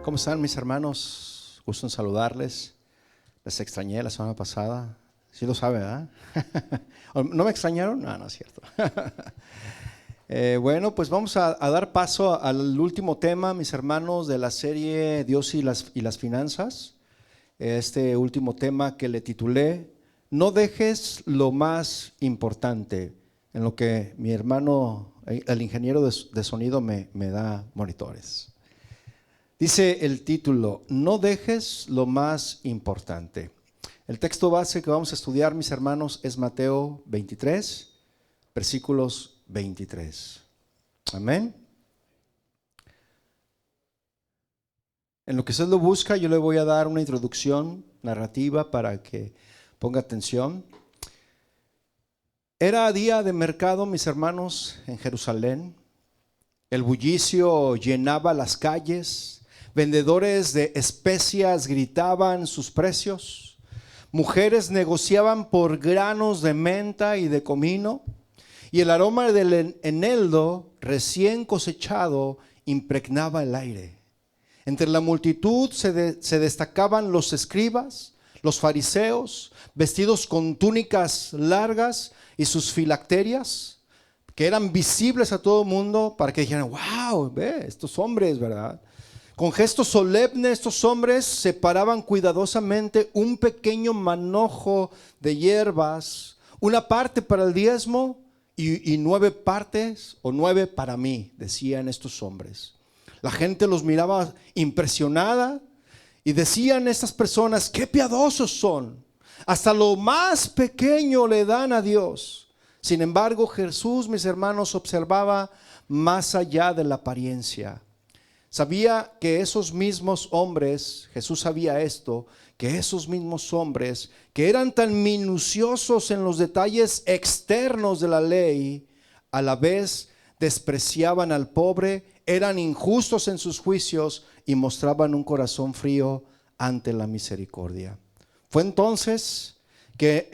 ¿Cómo están mis hermanos? Gusto en saludarles. Les extrañé la semana pasada. Sí lo sabe, ¿verdad? ¿No me extrañaron? No, no es cierto. Bueno, pues vamos a dar paso al último tema, mis hermanos, de la serie Dios y las finanzas. Este último tema que le titulé No dejes lo más importante, en lo que mi hermano, el ingeniero de sonido me da monitores. Dice el título, no dejes lo más importante. El texto base que vamos a estudiar, mis hermanos, es Mateo 23, versículos 23. Amén. En lo que usted lo busca, yo le voy a dar una introducción narrativa para que ponga atención. Era día de mercado, mis hermanos, en Jerusalén. El bullicio llenaba las calles. Vendedores de especias gritaban sus precios. Mujeres negociaban por granos de menta y de comino. Y el aroma del eneldo recién cosechado impregnaba el aire. Entre la multitud se destacaban los escribas, los fariseos, vestidos con túnicas largas y sus filacterias, que eran visibles a todo mundo para que dijeran, wow, ve, estos hombres, ¿verdad? Con gestos solemnes, estos hombres separaban cuidadosamente un pequeño manojo de hierbas, una parte para el diezmo y 9 partes o 9 para mí, decían estos hombres. La gente los miraba impresionada y decían estas personas, qué piadosos son, hasta lo más pequeño le dan a Dios. Sin embargo, Jesús, mis hermanos, observaba más allá de la apariencia. Sabía que esos mismos hombres, Jesús sabía esto, que esos mismos hombres que eran tan minuciosos en los detalles externos de la ley, a la vez despreciaban al pobre, eran injustos en sus juicios y mostraban un corazón frío ante la misericordia. Fue entonces que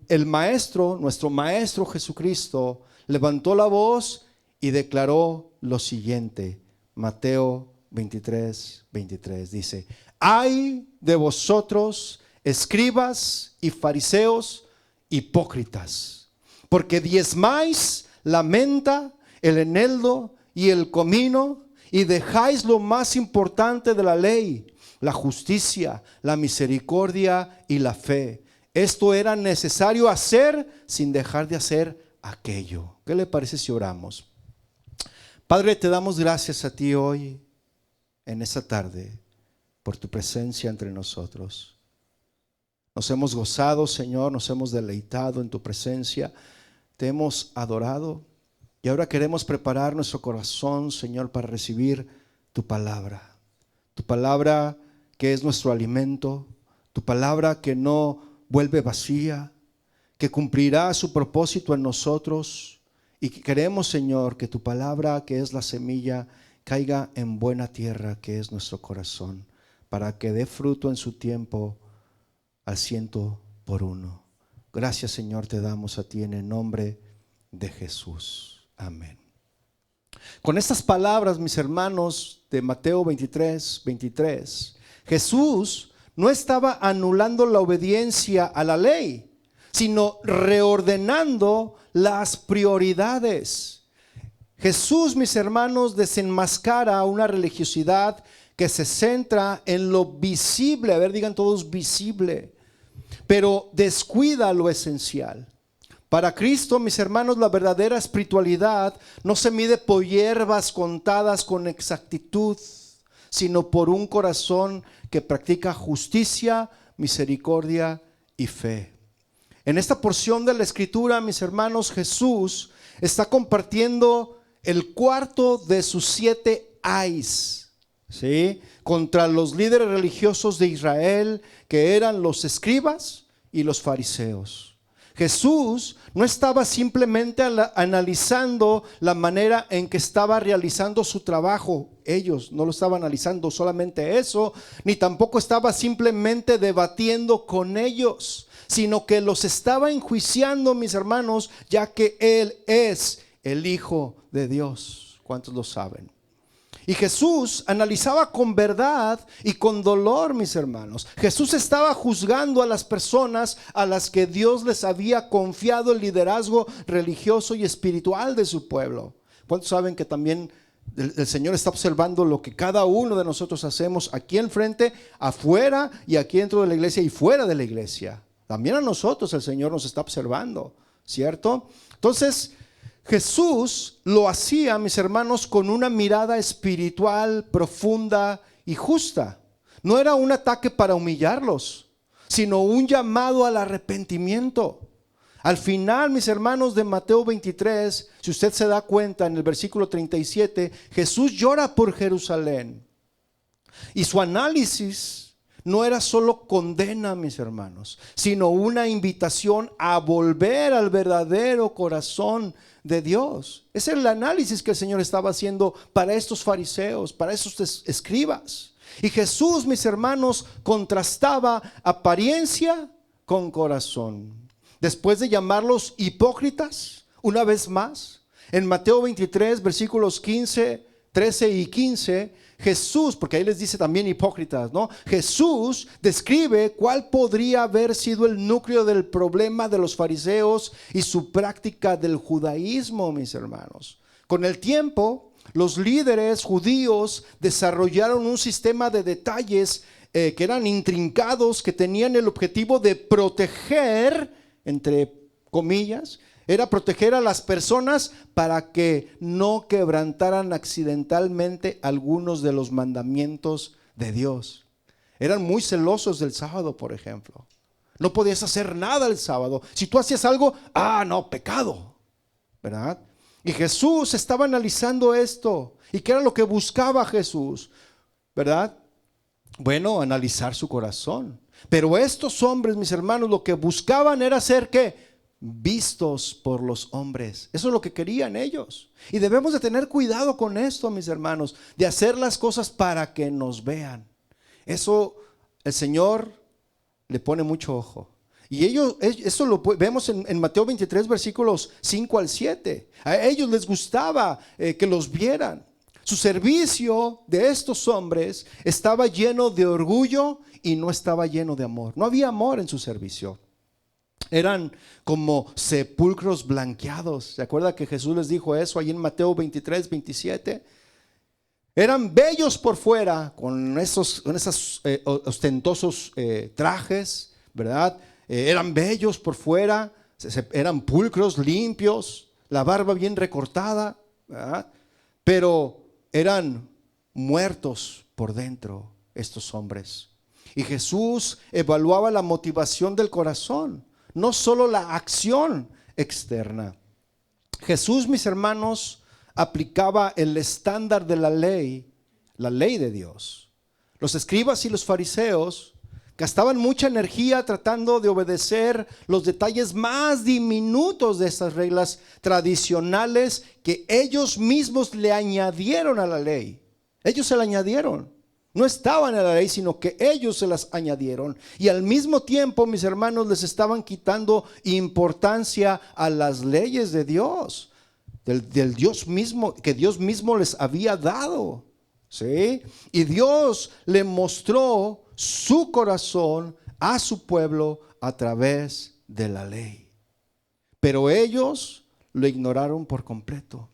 el maestro, nuestro maestro Jesucristo, levantó la voz y declaró lo siguiente. Mateo 23, 23 dice, ay de vosotros, escribas y fariseos hipócritas, porque diezmáis la menta, el eneldo y el comino, y dejáis lo más importante de la ley, la justicia, la misericordia y la fe. Esto era necesario hacer sin dejar de hacer aquello. ¿Qué le parece si oramos? Padre, te damos gracias a ti hoy, en esta tarde, por tu presencia entre nosotros. Nos hemos gozado, Señor, nos hemos deleitado en tu presencia, te hemos adorado y ahora queremos preparar nuestro corazón, Señor, para recibir tu palabra que es nuestro alimento, tu palabra que no vuelve vacía, que cumplirá su propósito en nosotros. Y queremos, Señor, que tu palabra, que es la semilla, caiga en buena tierra, que es nuestro corazón, para que dé fruto en su tiempo al 100%. Gracias, Señor, te damos a ti en el nombre de Jesús. Amén. Con estas palabras, mis hermanos, de Mateo 23, 23, Jesús no estaba anulando la obediencia a la ley, sino reordenando las prioridades. Jesús, mis hermanos, desenmascara una religiosidad que se centra en lo visible, a ver, digan todos visible, pero descuida lo esencial. Para Cristo, mis hermanos, la verdadera espiritualidad no se mide por hierbas contadas con exactitud, sino por un corazón que practica justicia, misericordia y fe. En esta porción de la Escritura, mis hermanos, Jesús está compartiendo el cuarto de sus 7 ayes, ¿sí?, contra los líderes religiosos de Israel, que eran los escribas y los fariseos. Jesús no estaba simplemente analizando la manera en que estaba realizando su trabajo. Ellos no lo estaban analizando solamente eso, ni tampoco estaba simplemente debatiendo con ellos, sino que los estaba enjuiciando, mis hermanos, ya que Él es el Hijo de Dios. ¿Cuántos lo saben? Y Jesús analizaba con verdad y con dolor, mis hermanos. Jesús estaba juzgando a las personas a las que Dios les había confiado el liderazgo religioso y espiritual de su pueblo. ¿Cuántos saben que también el Señor está observando lo que cada uno de nosotros hacemos aquí enfrente, afuera, y aquí dentro de la iglesia y fuera de la iglesia? También a nosotros el Señor nos está observando, ¿cierto? Entonces Jesús lo hacía, mis hermanos, con una mirada espiritual profunda y justa. No era un ataque para humillarlos, sino un llamado al arrepentimiento. Al final, mis hermanos, de Mateo 23, si usted se da cuenta, en el versículo 37, Jesús llora por Jerusalén. Y su análisis no era solo condena, mis hermanos, sino una invitación a volver al verdadero corazón de Dios. Ese es el análisis que el Señor estaba haciendo para estos fariseos, para estos escribas. Y Jesús, mis hermanos, contrastaba apariencia con corazón. Después de llamarlos hipócritas, una vez más, en Mateo 23, versículos 15, 13 y 15, Jesús, porque ahí les dice también hipócritas, ¿no? Jesús describe cuál podría haber sido el núcleo del problema de los fariseos y su práctica del judaísmo, mis hermanos. Con el tiempo, los líderes judíos desarrollaron un sistema de detalles que eran intrincados, que tenían el objetivo de proteger, entre comillas, era proteger a las personas para que no quebrantaran accidentalmente algunos de los mandamientos de Dios. Eran muy celosos del sábado, por ejemplo. No podías hacer nada el sábado. Si tú hacías algo, no, pecado, ¿verdad? Y Jesús estaba analizando esto. ¿Y qué era lo que buscaba Jesús? ¿Verdad? Bueno, analizar su corazón. Pero estos hombres, mis hermanos, lo que buscaban era ser ¿qué? Vistos por los hombres. Eso es lo que querían ellos. Y debemos de tener cuidado con esto, mis hermanos, de hacer las cosas para que nos vean. Eso el Señor le pone mucho ojo. Y eso lo vemos en Mateo 23, versículos 5 al 7. A ellos les gustaba que los vieran. Su servicio de estos hombres estaba lleno de orgullo y no estaba lleno de amor. No había amor en su servicio. Eran como sepulcros blanqueados. ¿Se acuerda que Jesús les dijo eso ahí en Mateo 23, 27? Eran bellos por fuera, con esos ostentosos trajes, ¿verdad? Eran bellos por fuera, eran pulcros, limpios, la barba bien recortada, ¿verdad? Pero eran muertos por dentro estos hombres. Y Jesús evaluaba la motivación del corazón, no solo la acción externa. Jesús, mis hermanos, aplicaba el estándar de la ley de Dios. Los escribas y los fariseos gastaban mucha energía tratando de obedecer los detalles más diminutos de estas reglas tradicionales que ellos mismos le añadieron a la ley. Ellos se la añadieron. No estaban en la ley, sino que ellos se las añadieron. Y al mismo tiempo, mis hermanos, les estaban quitando importancia a las leyes de Dios, del Dios mismo, que Dios mismo les había dado. ¿Sí? Y Dios le mostró su corazón a su pueblo a través de la ley. Pero ellos lo ignoraron por completo.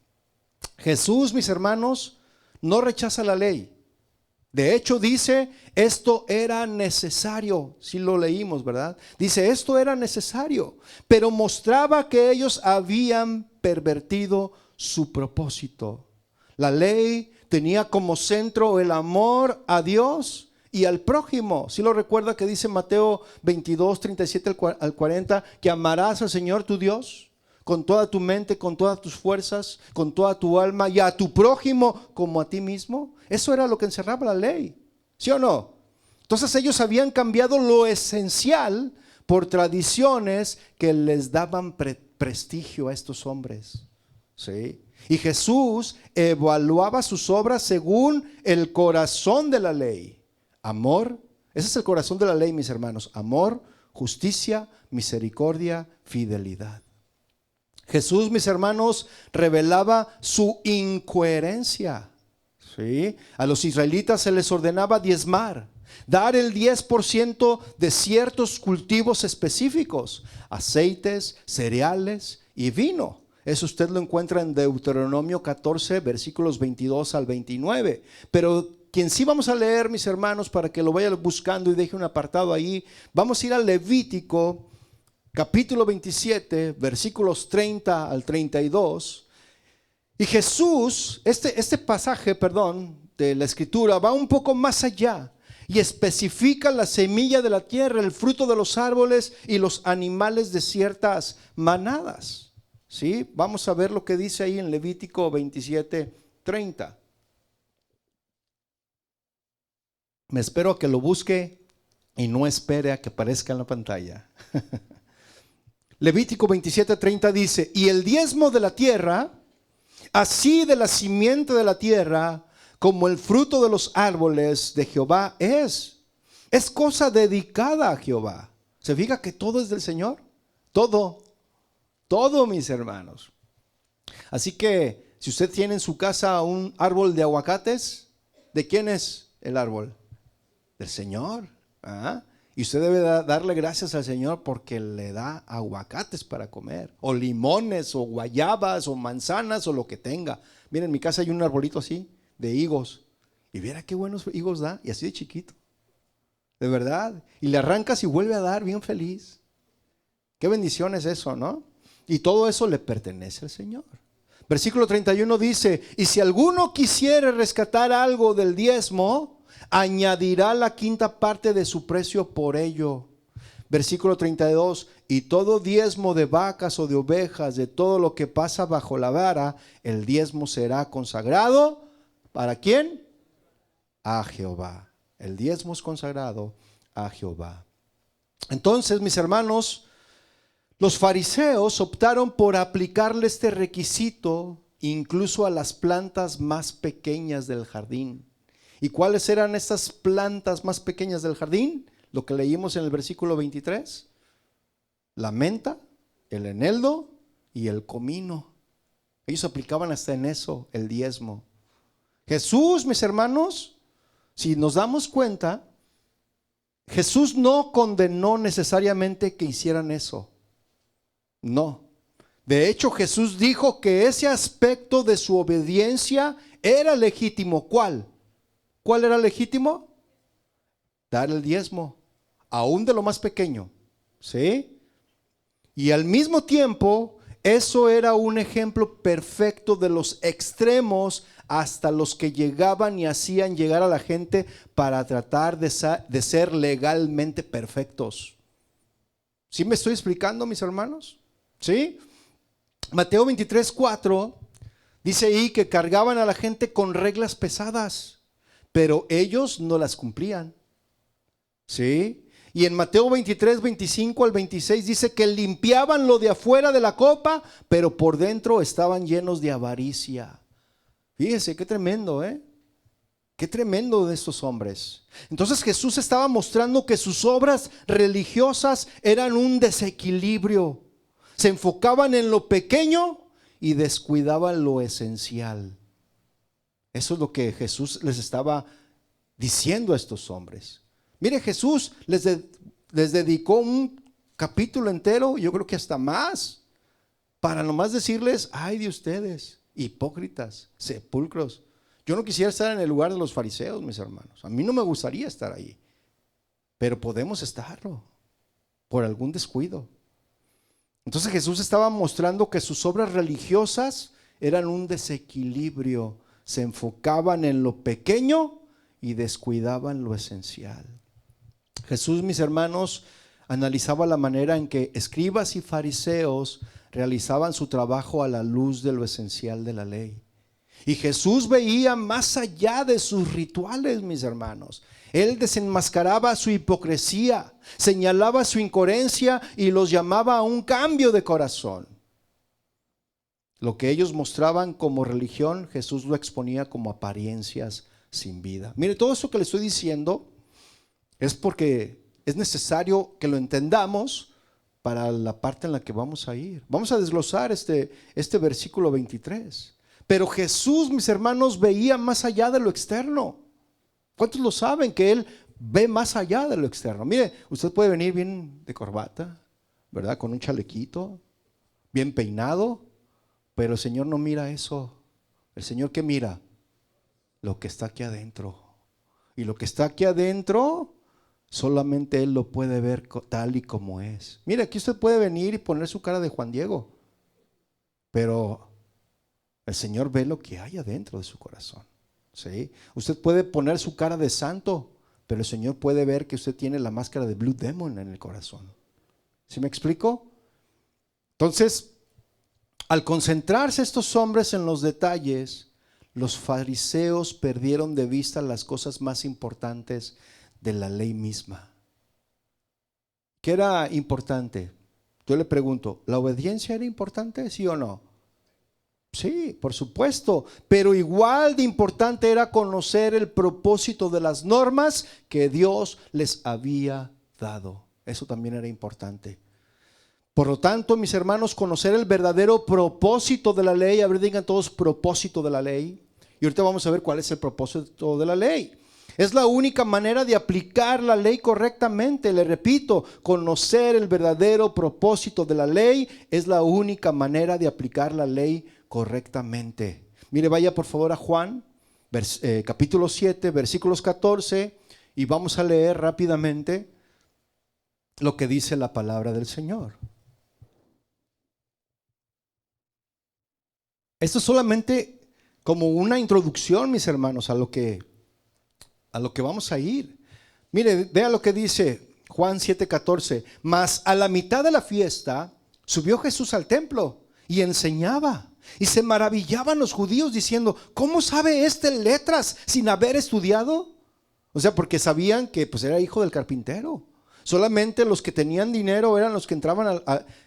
Jesús, mis hermanos, no rechaza la ley. De hecho dice, esto era necesario. Si lo leímos, ¿verdad? Dice, esto era necesario, pero mostraba que ellos habían pervertido su propósito. La ley tenía como centro el amor a Dios y al prójimo. Si lo recuerda que dice Mateo 22, 37 al 40, que amarás al Señor tu Dios con toda tu mente, con todas tus fuerzas, con toda tu alma, y a tu prójimo como a ti mismo. Eso era lo que encerraba la ley, ¿sí o no? Entonces ellos habían cambiado lo esencial por tradiciones que les daban prestigio a estos hombres, ¿sí? Y Jesús evaluaba sus obras según el corazón de la ley. Amor, ese es el corazón de la ley, mis hermanos. Amor, justicia, misericordia, fidelidad. Jesús, mis hermanos, revelaba su incoherencia. ¿sí? A los israelitas se les ordenaba diezmar, dar el 10% de ciertos cultivos específicos, aceites, cereales y vino. Eso usted lo encuentra en Deuteronomio 14, versículos 22 al 29. Pero quien sí vamos a leer, mis hermanos, para que lo vaya buscando y deje un apartado ahí, vamos a ir a Levítico capítulo 27, versículos 30 al 32. Y Jesús, este pasaje, de la escritura va un poco más allá y especifica la semilla de la tierra, el fruto de los árboles y los animales de ciertas manadas. ¿Sí? Vamos a ver lo que dice ahí en Levítico 27, 30. Me espero a que lo busque y no espere a que aparezca en la pantalla. Levítico 27, 30 dice: y el diezmo de la tierra, así de la simiente de la tierra, como el fruto de los árboles de Jehová es cosa dedicada a Jehová. ¿Se fija que todo es del Señor? Todo, mis hermanos. Así que si usted tiene en su casa un árbol de aguacates, ¿de quién es el árbol? Del Señor. Y usted debe darle gracias al Señor porque le da aguacates para comer, o limones, o guayabas, o manzanas, o lo que tenga. Miren, en mi casa hay un arbolito así de higos, y viera qué buenos higos da, y así de chiquito, de verdad. Y le arrancas y vuelve a dar bien feliz. Qué bendición es eso, ¿no? Y todo eso le pertenece al Señor. Versículo 31 dice: y si alguno quisiere rescatar algo del diezmo, añadirá la quinta parte de su precio por ello. Versículo 32: y todo diezmo de vacas o de ovejas, de todo lo que pasa bajo la vara, el diezmo será consagrado. ¿Para quién? A Jehová. El diezmo es consagrado a Jehová. Entonces, mis hermanos, los fariseos optaron por aplicarle este requisito incluso a las plantas más pequeñas del jardín. ¿Y cuáles eran estas plantas más pequeñas del jardín? Lo que leímos en el versículo 23. La menta, el eneldo y el comino. Ellos aplicaban hasta en eso el diezmo. Jesús, mis hermanos, si nos damos cuenta, Jesús no condenó necesariamente que hicieran eso. No. De hecho, Jesús dijo que ese aspecto de su obediencia era legítimo. ¿Cuál? ¿Cuál era legítimo? Dar el diezmo, aún de lo más pequeño. ¿Sí? Y al mismo tiempo, eso era un ejemplo perfecto de los extremos hasta los que llegaban y hacían llegar a la gente para tratar de ser legalmente perfectos. ¿Sí me estoy explicando, mis hermanos? ¿Sí? Mateo 23, 4 dice ahí que cargaban a la gente con reglas pesadas, pero ellos no las cumplían. ¿Sí? Y en Mateo 23, 25 al 26 dice que limpiaban lo de afuera de la copa, pero por dentro estaban llenos de avaricia. Fíjese qué tremendo, qué tremendo de estos hombres. Entonces Jesús estaba mostrando que sus obras religiosas eran un desequilibrio. Se enfocaban en lo pequeño y descuidaban lo esencial. Eso es lo que Jesús les estaba diciendo a estos hombres. Mire, Jesús les dedicó un capítulo entero, yo creo que hasta más, para nomás decirles: ay de ustedes, hipócritas, sepulcros. Yo no quisiera estar en el lugar de los fariseos, mis hermanos. A mí no me gustaría estar ahí, pero podemos estarlo por algún descuido. Entonces Jesús estaba mostrando que sus obras religiosas eran un desequilibrio. Se enfocaban en lo pequeño y descuidaban lo esencial. Jesús, mis hermanos, analizaba la manera en que escribas y fariseos realizaban su trabajo a la luz de lo esencial de la ley. Y Jesús veía más allá de sus rituales, mis hermanos. Él desenmascaraba su hipocresía, señalaba su incoherencia y los llamaba a un cambio de corazón. Lo que ellos mostraban como religión, Jesús lo exponía como apariencias sin vida. Mire, todo eso que le estoy diciendo es porque es necesario que lo entendamos para la parte en la que vamos a ir. Vamos a desglosar este versículo 23. Pero Jesús, mis hermanos, veía más allá de lo externo. ¿Cuántos lo saben que Él ve más allá de lo externo? Mire, usted puede venir bien de corbata, ¿verdad? Con un chalequito, bien peinado, pero el Señor no mira eso. El Señor, ¿qué mira? Lo que está aquí adentro. Y lo que está aquí adentro, solamente Él lo puede ver tal y como es. Mire, aquí usted puede venir y poner su cara de Juan Diego, pero el Señor ve lo que hay adentro de su corazón. ¿Sí? Usted puede poner su cara de santo, pero el Señor puede ver que usted tiene la máscara de Blue Demon en el corazón. ¿Sí me explico? Entonces, al concentrarse estos hombres en los detalles, los fariseos perdieron de vista las cosas más importantes de la ley misma. ¿Qué era importante? Yo le pregunto, ¿la obediencia era importante, sí o no? Sí, por supuesto, pero igual de importante era conocer el propósito de las normas que Dios les había dado. Eso también era importante. Por lo tanto, mis hermanos, conocer el verdadero propósito de la ley. A ver, digan todos propósito de la ley. Y ahorita vamos a ver cuál es el propósito de la ley. Es la única manera de aplicar la ley correctamente. Le repito, conocer el verdadero propósito de la ley es la única manera de aplicar la ley correctamente. Mire, vaya por favor a Juan, capítulo 7, versículos 14, y vamos a leer rápidamente lo que dice la palabra del Señor. Esto es solamente como una introducción, mis hermanos, a lo que vamos a ir. Mire, vea lo que dice Juan 7:14. Mas a la mitad de la fiesta subió Jesús al templo y enseñaba. Y se maravillaban los judíos diciendo, ¿cómo sabe este letras sin haber estudiado? O sea, porque sabían que pues era hijo del carpintero. Solamente los que tenían dinero eran los que entraban,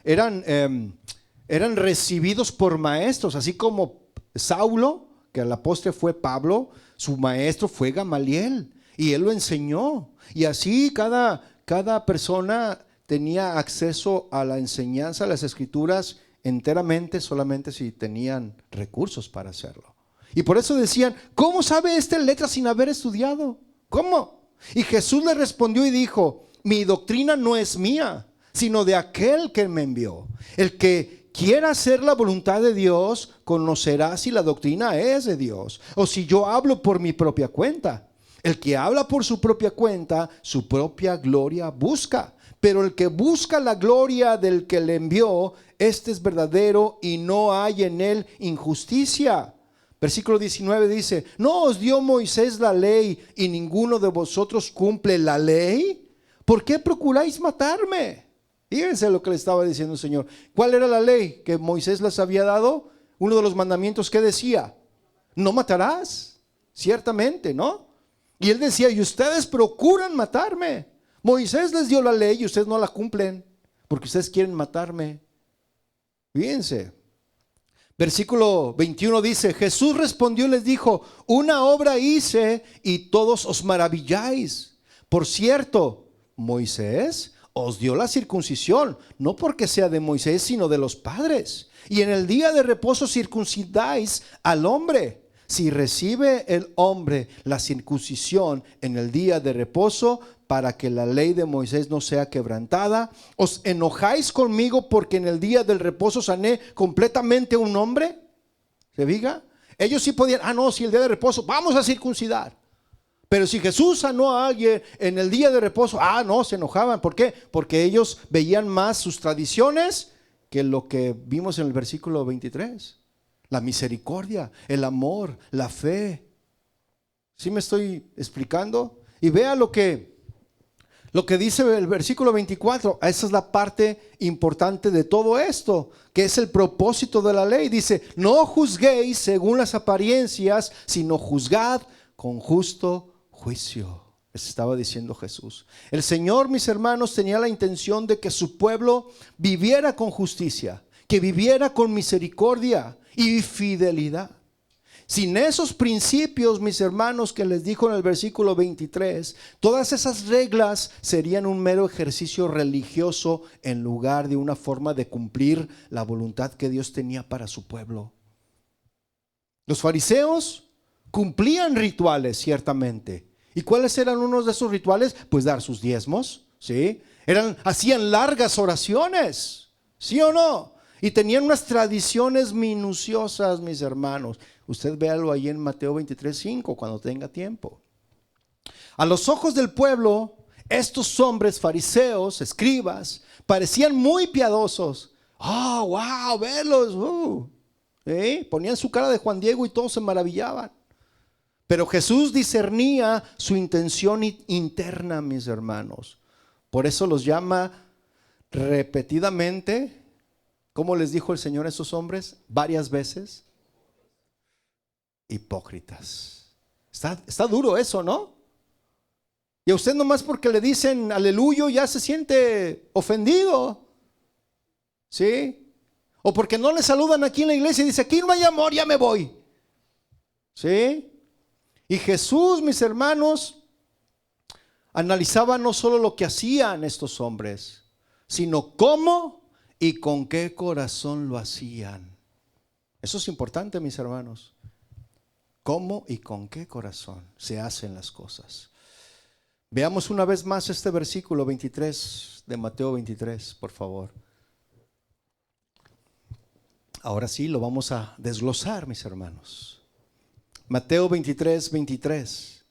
eran recibidos por maestros, así como Saulo, que a la postre fue Pablo, su maestro fue Gamaliel y él lo enseñó. Y así cada persona tenía acceso a la enseñanza, a las escrituras enteramente, solamente si tenían recursos para hacerlo. Y por eso decían, ¿cómo sabe este letra sin haber estudiado? ¿Cómo? Y Jesús le respondió y dijo, mi doctrina no es mía, sino de aquel que me envió. El que quiera hacer la voluntad de Dios, conocerá si la doctrina es de Dios, o si yo hablo por mi propia cuenta. El que habla por su propia cuenta, su propia gloria busca. Pero el que busca la gloria del que le envió, este es verdadero y no hay en él injusticia. Versículo 19 dice, ¿no os dio Moisés la ley y ninguno de vosotros cumple la ley? ¿Por qué procuráis matarme? Fíjense lo que le estaba diciendo el Señor. ¿Cuál era la ley que Moisés les había dado? Uno de los mandamientos que decía, no matarás, ciertamente, ¿no? Y él decía, y ustedes procuran matarme. Moisés les dio la ley y ustedes no la cumplen, porque ustedes quieren matarme. Fíjense. Versículo 21 dice, Jesús respondió y les dijo, una obra hice y todos os maravilláis. Por cierto, Moisés os dio la circuncisión, no porque sea de Moisés, sino de los padres. Y en el día de reposo circuncidáis al hombre. Si recibe el hombre la circuncisión en el día de reposo, para que la ley de Moisés no sea quebrantada, ¿os enojáis conmigo porque en el día del reposo sané completamente a un hombre? ¿Se fija? Ellos sí podían, no, si el día de reposo, vamos a circuncidar. Pero si Jesús sanó a alguien en el día de reposo, no, se enojaban. ¿Por qué? Porque ellos veían más sus tradiciones que lo que vimos en el versículo 23. La misericordia, el amor, la fe. ¿Sí me estoy explicando? Y vea lo que dice el versículo 24. Esa es la parte importante de todo esto, que es el propósito de la ley. Dice, no juzguéis según las apariencias, sino juzgad con justo juicio. Les estaba diciendo Jesús. El Señor, mis hermanos, tenía la intención de que su pueblo viviera con justicia, que viviera con misericordia y fidelidad. Sin esos principios, mis hermanos, que les dijo en el versículo 23, todas esas reglas serían un mero ejercicio religioso en lugar de una forma de cumplir la voluntad que Dios tenía para su pueblo. Los fariseos cumplían rituales, ciertamente. ¿Y cuáles eran unos de esos rituales? Pues dar sus diezmos, ¿sí? Hacían largas oraciones, ¿sí o no? Y tenían unas tradiciones minuciosas, mis hermanos. Usted véalo ahí en Mateo 23:5 cuando tenga tiempo. A los ojos del pueblo, estos hombres fariseos, escribas, parecían muy piadosos. ¡Oh, wow! Verlos. ¿Sí? Ponían su cara de Juan Diego y todos se maravillaban. Pero Jesús discernía su intención interna, mis hermanos. Por eso los llama repetidamente. ¿Cómo les dijo el Señor a esos hombres? Varias veces. Hipócritas. Está duro eso, ¿no? Y a usted nomás porque le dicen aleluya ya se siente ofendido. ¿Sí? O porque no le saludan aquí en la iglesia y dice, aquí no hay amor, ya me voy. ¿Sí? Y Jesús, mis hermanos, analizaba no solo lo que hacían estos hombres, sino cómo y con qué corazón lo hacían. Eso es importante, mis hermanos. ¿Cómo y con qué corazón se hacen las cosas? Veamos una vez más este versículo 23 de Mateo 23, por favor. Ahora sí, lo vamos a desglosar, mis hermanos. Mateo 23:23.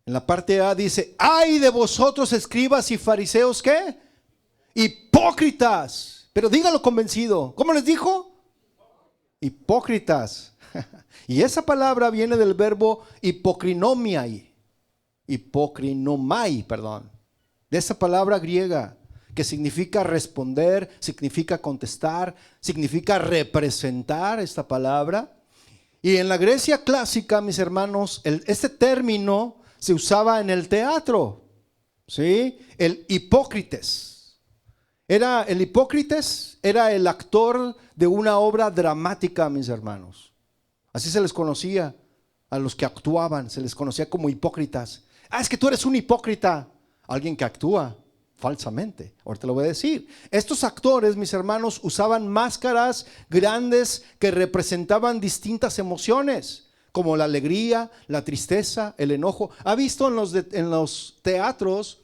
En la parte A dice, ¡ay de vosotros, escribas y fariseos! ¿Qué? Hipócritas. Pero dígalo convencido. ¿Cómo les dijo? Hipócritas. Y esa palabra viene del verbo hipocrinomai, perdón. De esa palabra griega que significa responder, significa contestar, significa representar esta palabra. Y en la Grecia clásica, mis hermanos, este término se usaba en el teatro, ¿sí? El hipócrites. El hipócrites era el actor de una obra dramática, mis hermanos. Así se les conocía a los que actuaban, se les conocía como hipócritas. Es que tú eres un hipócrita, alguien que actúa falsamente. Ahorita lo voy a decir. Estos actores, mis hermanos, usaban máscaras grandes que representaban distintas emociones, como la alegría, la tristeza, el enojo. ¿Ha visto en los teatros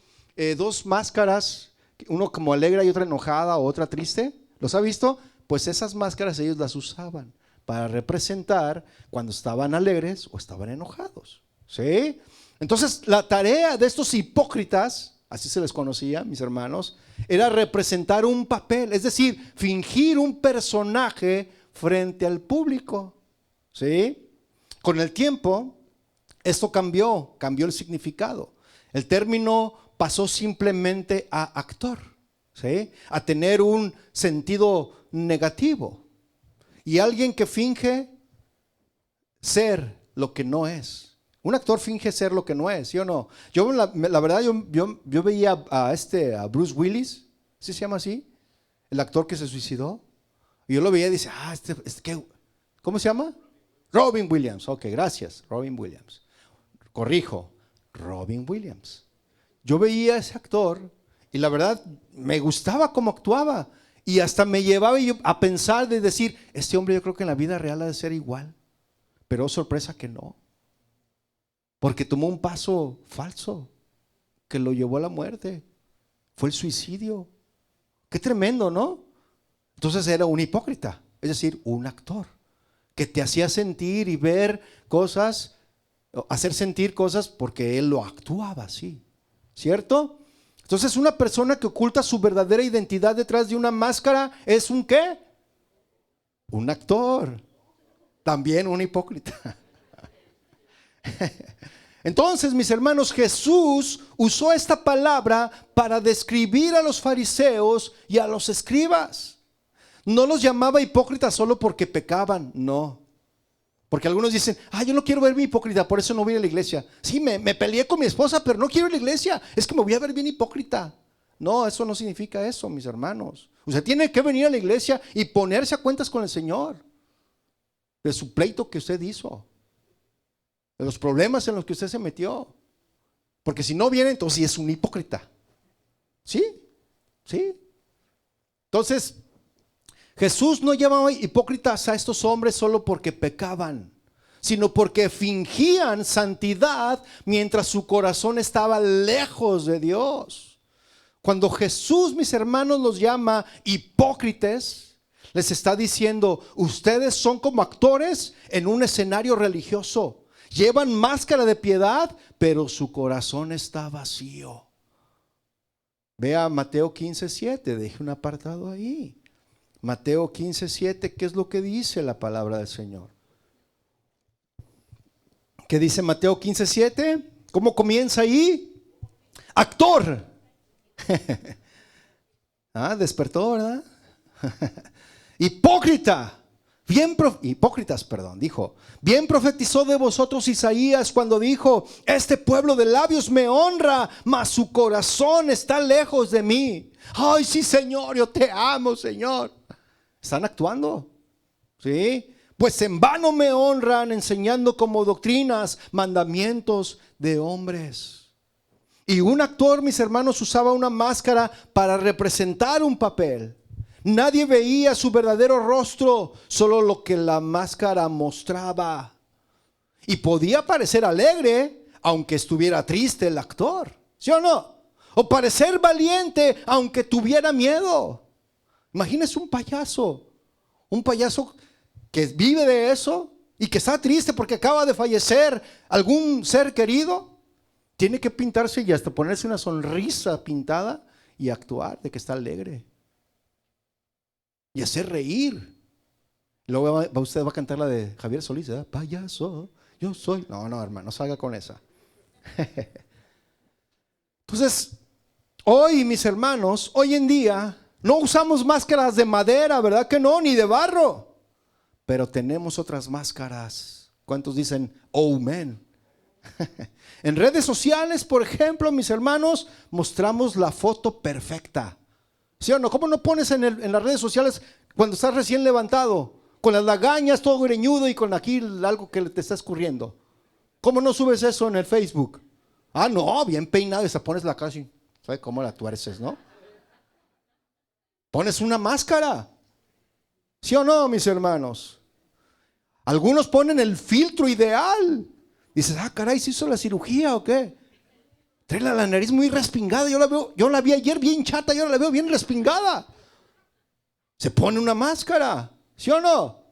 dos máscaras, uno como alegre y otra enojada o otra triste? ¿Los ha visto? Pues esas máscaras ellos las usaban para representar cuando estaban alegres o estaban enojados, ¿sí? Entonces la tarea de estos hipócritas, así se les conocía, mis hermanos, era representar un papel, es decir, fingir un personaje frente al público, ¿sí? Con el tiempo esto cambió el significado. El término pasó simplemente a actor, ¿sí? A tener un sentido negativo. Y alguien que finge ser lo que no es. Un actor finge ser lo que no es, ¿sí o no? Yo la verdad, yo veía a Bruce Willis, ¿sí se llama así? El actor que se suicidó. Y yo lo veía y dice, ¿cómo se llama? Robin Williams. Ok, gracias, Robin Williams. Corrijo, Robin Williams. Yo veía a ese actor y la verdad me gustaba cómo actuaba. Y hasta me llevaba a pensar de decir, este hombre yo creo que en la vida real ha de ser igual. Pero sorpresa que no. Porque tomó un paso falso que lo llevó a la muerte. Fue el suicidio. Qué tremendo, ¿no? Entonces era un hipócrita, es decir, un actor que te hacía sentir y ver cosas, hacer sentir cosas porque él lo actuaba así, ¿cierto? Entonces una persona que oculta su verdadera identidad detrás de una máscara es un ¿qué? Un actor, también un hipócrita. Entonces, mis hermanos, Jesús usó esta palabra para describir a los fariseos y a los escribas. No los llamaba hipócritas solo porque pecaban, no. Porque algunos dicen, yo no quiero verme hipócrita, por eso no voy a la iglesia. Sí, me peleé con mi esposa, pero no quiero ir a la iglesia, es que me voy a ver bien hipócrita. No, eso no significa eso, mis hermanos. Usted tiene que venir a la iglesia y ponerse a cuentas con el Señor de su pleito que usted hizo, de los problemas en los que usted se metió. Porque si no viene, entonces sí es un hipócrita. ¿Sí? ¿Sí? Entonces, Jesús no llamaba hipócritas a estos hombres solo porque pecaban. sino porque fingían santidad mientras su corazón estaba lejos de Dios. Cuando Jesús, mis hermanos, los llama hipócritas, les está diciendo: ustedes son como actores en un escenario religioso. Llevan máscara de piedad, pero su corazón está vacío. Vea Mateo 15:7, deje un apartado ahí. Mateo 15:7, ¿qué es lo que dice la palabra del Señor? ¿Qué dice Mateo 15:7? ¿Cómo comienza ahí? Actor. Despertó, ¿verdad? Hipócrita. Hipócritas, dijo: bien profetizó de vosotros Isaías cuando dijo: este pueblo de labios me honra, mas su corazón está lejos de mí. Ay, sí, Señor, yo te amo, Señor. ¿Están actuando? ¿Sí? Pues en vano me honran, enseñando como doctrinas mandamientos de hombres. Y un actor, mis hermanos, usaba una máscara para representar un papel. Nadie veía su verdadero rostro, solo lo que la máscara mostraba. Y podía parecer alegre, aunque estuviera triste el actor, ¿sí o no? O parecer valiente, aunque tuviera miedo. Imagínese un payaso que vive de eso y que está triste porque acaba de fallecer algún ser querido. Tiene que pintarse y hasta ponerse una sonrisa pintada y actuar de que está alegre y hacer reír. Luego usted va a cantar la de Javier Solís, ¿verdad? Payaso, yo soy. No, hermano, no salga con esa. Entonces, hoy, mis hermanos, hoy en día no usamos máscaras de madera, ¿verdad que no? Ni de barro. Pero tenemos otras máscaras. ¿Cuántos dicen oh man? En redes sociales, por ejemplo, mis hermanos, mostramos la foto perfecta. ¿Sí o no? ¿Cómo no pones en las redes sociales cuando estás recién levantado, con las lagañas, todo greñudo y con aquí algo que te está escurriendo? ¿Cómo no subes eso en el Facebook? No, bien peinado, y se pones la cara así. ¿Sabes cómo la tuerces, no? Pones una máscara. ¿Sí o no, mis hermanos? Algunos ponen el filtro ideal. Dices, caray, ¿se hizo la cirugía o qué? Trae la nariz muy respingada. Yo la vi ayer bien chata y ahora la veo bien respingada. Se pone una máscara. ¿Sí o no?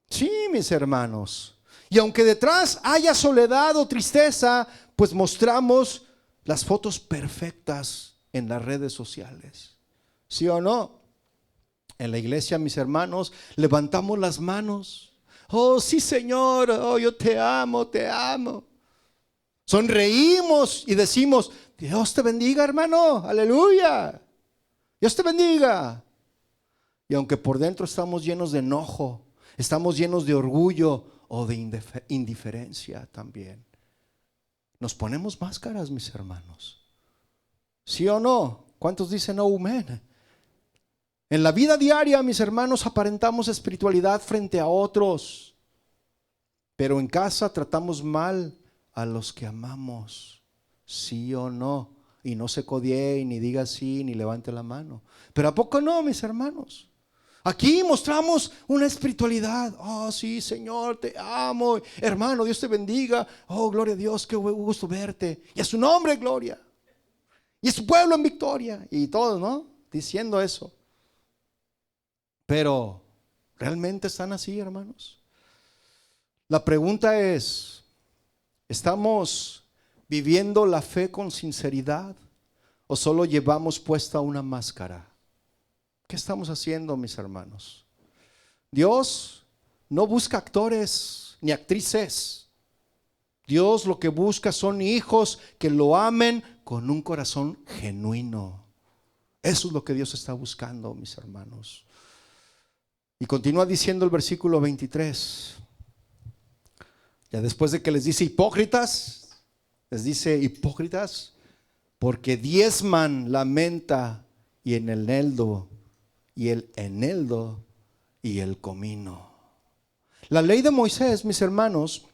Sí, mis hermanos. Y aunque detrás haya soledad o tristeza, pues mostramos las fotos perfectas en las redes sociales. ¿Sí o no? En la iglesia, mis hermanos, levantamos las manos. Oh, sí, Señor, oh, yo te amo, te amo. Sonreímos y decimos, Dios te bendiga, hermano, aleluya. Dios te bendiga. Y aunque por dentro estamos llenos de enojo, estamos llenos de orgullo o de indiferencia también. Nos ponemos máscaras, mis hermanos. ¿Sí o no? ¿Cuántos dicen oh, man? En la vida diaria, mis hermanos, aparentamos espiritualidad frente a otros, pero en casa tratamos mal a los que amamos. ¿Sí o no? Y no se codie, ni diga sí, ni levante la mano. Pero ¿a poco no, mis hermanos? Aquí mostramos una espiritualidad. Oh, sí, Señor, te amo. Hermano, Dios te bendiga. Oh, gloria a Dios, qué gusto verte. Y a su nombre, gloria. Y a su pueblo en victoria. Y todos, ¿no? Diciendo eso. Pero, ¿realmente están así, hermanos? La pregunta es, ¿estamos viviendo la fe con sinceridad o solo llevamos puesta una máscara? ¿Qué estamos haciendo, mis hermanos? Dios no busca actores ni actrices. Dios lo que busca son hijos que lo amen con un corazón genuino. Eso es lo que Dios está buscando, mis hermanos. Y continúa diciendo el versículo 23. Ya después de que les dice hipócritas, les dice hipócritas, porque diezman la menta y en el eneldo y el eneldo y el comino. La ley de Moisés, mis hermanos,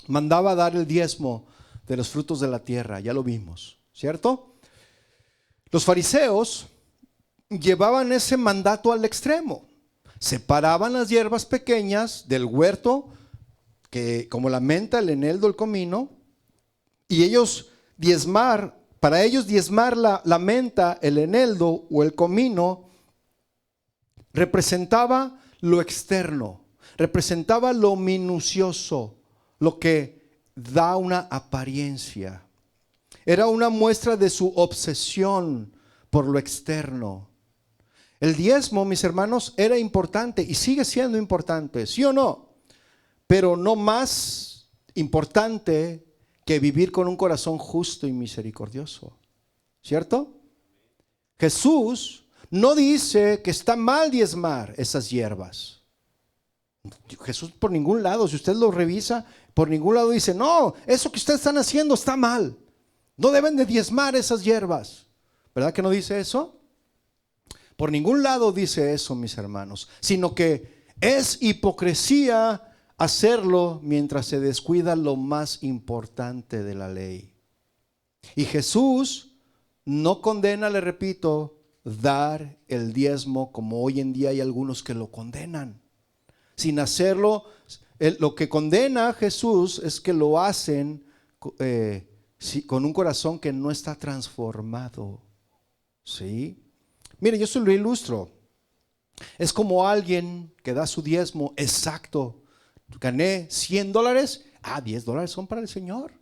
mandaba dar el diezmo de los frutos de la tierra, ya lo vimos, ¿cierto? Los fariseos llevaban ese mandato al extremo. Separaban las hierbas pequeñas del huerto que como la menta, el eneldo, el comino, y ellos para ellos diezmar la menta, el eneldo o el comino representaba lo externo, representaba lo minucioso, lo que da una apariencia. Era una muestra de su obsesión por lo externo. El diezmo, mis hermanos, era importante y sigue siendo importante, ¿sí o no? Pero no más importante que vivir con un corazón justo y misericordioso, ¿cierto? Jesús no dice que está mal diezmar esas hierbas. Jesús por ningún lado, si usted lo revisa, por ningún lado dice, no, eso que ustedes están haciendo está mal. No deben de diezmar esas hierbas. ¿Verdad que no dice eso? Por ningún lado dice eso, mis hermanos, sino que es hipocresía hacerlo mientras se descuida lo más importante de la ley. Y Jesús no condena, le repito, dar el diezmo como hoy en día hay algunos que lo condenan. Sin hacerlo, lo que condena a Jesús es que lo hacen con un corazón que no está transformado. ¿Sí? Mire, yo se lo ilustro. Es como alguien que da su diezmo exacto. Gané $100, $10 son para el Señor.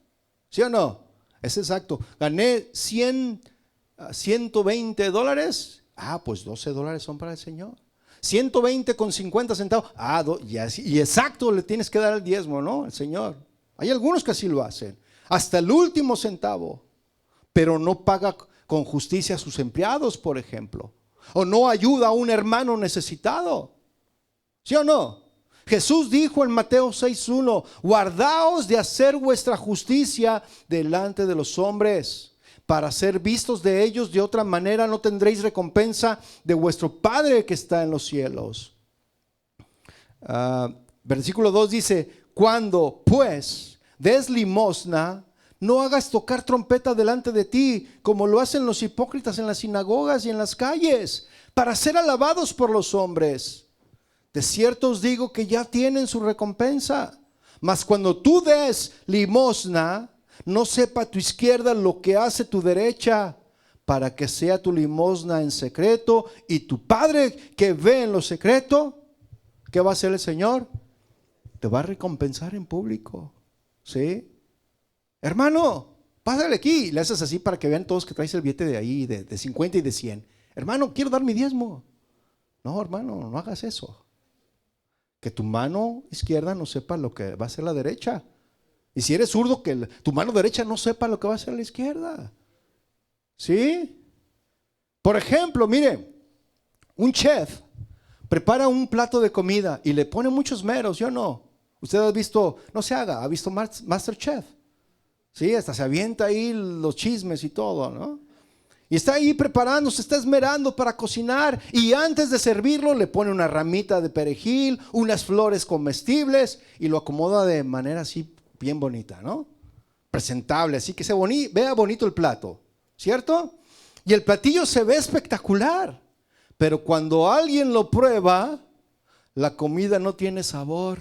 ¿Sí o no? Es exacto. Gané $120, pues $12 son para el Señor. 120 con 50 centavos, y exacto le tienes que dar el diezmo, ¿no? El Señor. Hay algunos que así lo hacen, hasta el último centavo, pero no paga con justicia a sus empleados, por ejemplo, o no ayuda a un hermano necesitado. ¿Sí o no? Jesús dijo en Mateo 6:1, guardaos de hacer vuestra justicia delante de los hombres, para ser vistos de ellos, de otra manera no tendréis recompensa de vuestro Padre que está en los cielos. Versículo 2 dice, cuando pues des limosna, no hagas tocar trompeta delante de ti, como lo hacen los hipócritas en las sinagogas y en las calles, para ser alabados por los hombres. De cierto os digo que ya tienen su recompensa. Mas cuando tú des limosna, no sepa tu izquierda lo que hace tu derecha, para que sea tu limosna en secreto, y tu Padre que ve en lo secreto, ¿qué va a hacer el Señor? Te va a recompensar en público. ¿Sí? Hermano, pásale aquí. Le haces así para que vean todos que traes el billete de ahí, de 50 y de 100. Hermano, quiero dar mi diezmo. No, hermano, no hagas eso. Que tu mano izquierda no sepa lo que va a hacer la derecha. Y si eres zurdo, que tu mano derecha no sepa lo que va a hacer la izquierda. ¿Sí? Por ejemplo, mire, un chef prepara un plato de comida y le pone muchos esmeros, ¿yo no? Usted ha visto, no se haga, ha visto MasterChef. Sí, hasta se avienta ahí los chismes y todo, ¿no? Y está ahí preparando, se está esmerando para cocinar, y antes de servirlo le pone una ramita de perejil, unas flores comestibles y lo acomoda de manera así bien bonita, ¿no? Presentable, así que vea bonito el plato, ¿cierto? Y el platillo se ve espectacular, pero cuando alguien lo prueba, la comida no tiene sabor,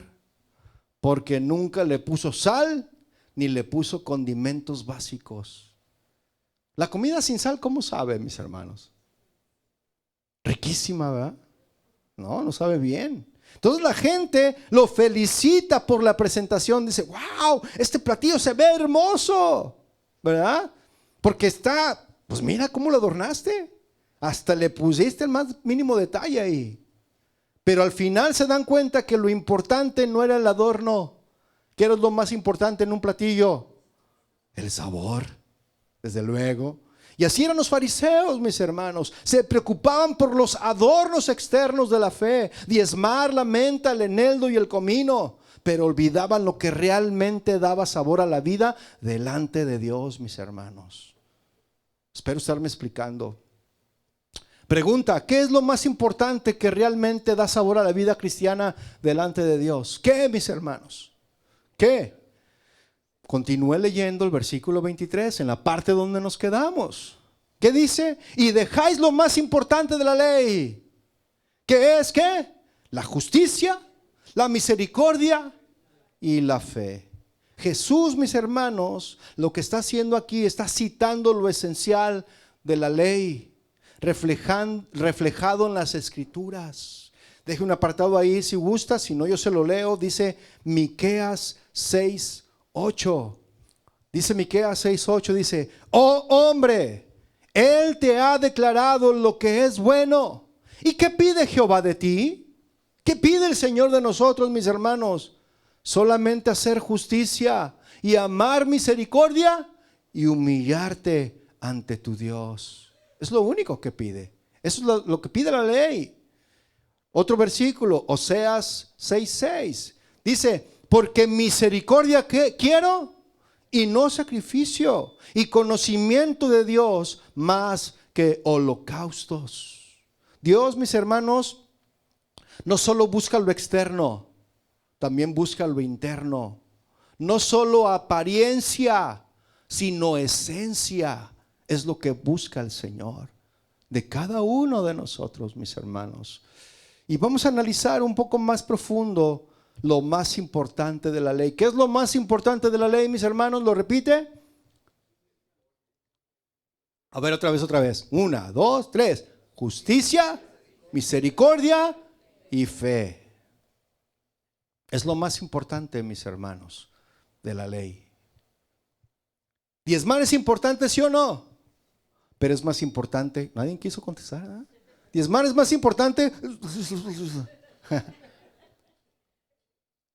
porque nunca le puso sal ni le puso condimentos básicos. La comida sin sal, ¿cómo sabe, mis hermanos? Riquísima, ¿verdad? No sabe bien. Entonces la gente lo felicita por la presentación. Dice, wow, este platillo se ve hermoso, ¿verdad? Porque está, pues mira cómo lo adornaste. Hasta le pusiste el más mínimo detalle ahí. Pero al final se dan cuenta que lo importante no era el adorno. ¿Qué era lo más importante en un platillo? El sabor. Desde luego. Y así eran los fariseos, mis hermanos. Se preocupaban por los adornos externos de la fe, diezmar la menta, el eneldo y el comino, pero olvidaban lo que realmente daba sabor a la vida delante de Dios, mis hermanos. Espero estarme explicando. Pregunta, ¿qué es lo más importante que realmente da sabor a la vida cristiana delante de Dios? ¿Qué, mis hermanos? ¿Qué? Continúe leyendo el versículo 23 en la parte donde nos quedamos. ¿Qué dice? Y dejáis lo más importante de la ley. ¿Qué es qué? La justicia, la misericordia y la fe. Jesús, mis hermanos, lo que está haciendo aquí, está citando lo esencial de la ley, reflejado en las Escrituras. Deje un apartado ahí si gusta, si no yo se lo leo. Dice Miqueas 6:8. Dice Miqueas 6:8, dice: oh hombre, Él te ha declarado lo que es bueno. ¿Y qué pide Jehová de ti? ¿Qué pide el Señor de nosotros, mis hermanos? Solamente hacer justicia y amar misericordia y humillarte ante tu Dios. Es lo único que pide. Eso es lo que pide la ley. Otro versículo, Oseas 6:6. Dice: porque misericordia quiero y no sacrificio, y conocimiento de Dios más que holocaustos. Dios, mis hermanos, no solo busca lo externo, también busca lo interno. No solo apariencia, sino esencia es lo que busca el Señor de cada uno de nosotros, mis hermanos. Y vamos a analizar un poco más profundo lo más importante de la ley. ¿Qué es lo más importante de la ley, mis hermanos? ¿Lo repite? A ver, otra vez. 1, 2, 3. Justicia, misericordia y fe. Es lo más importante, mis hermanos, de la ley. ¿Diezmar es importante, sí o no? Pero es más importante. Nadie quiso contestar, ¿eh? ¿Diezmar es más importante?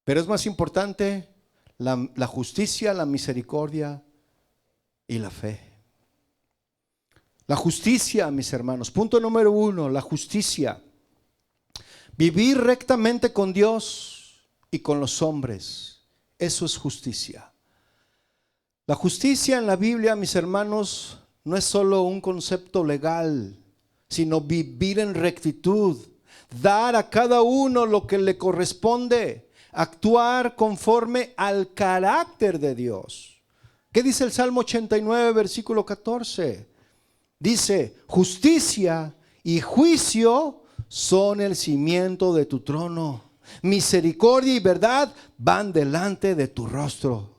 Pero es más importante la justicia, la misericordia y la fe. La justicia, mis hermanos. Punto número 1, la justicia. Vivir rectamente con Dios y con los hombres. Eso es justicia. La justicia en la Biblia, mis hermanos, no es solo un concepto legal, sino vivir en rectitud, dar a cada uno lo que le corresponde, actuar conforme al carácter de Dios. ¿Qué dice el Salmo 89, versículo 14? Dice: justicia y juicio son el cimiento de tu trono. Misericordia y verdad van delante de tu rostro.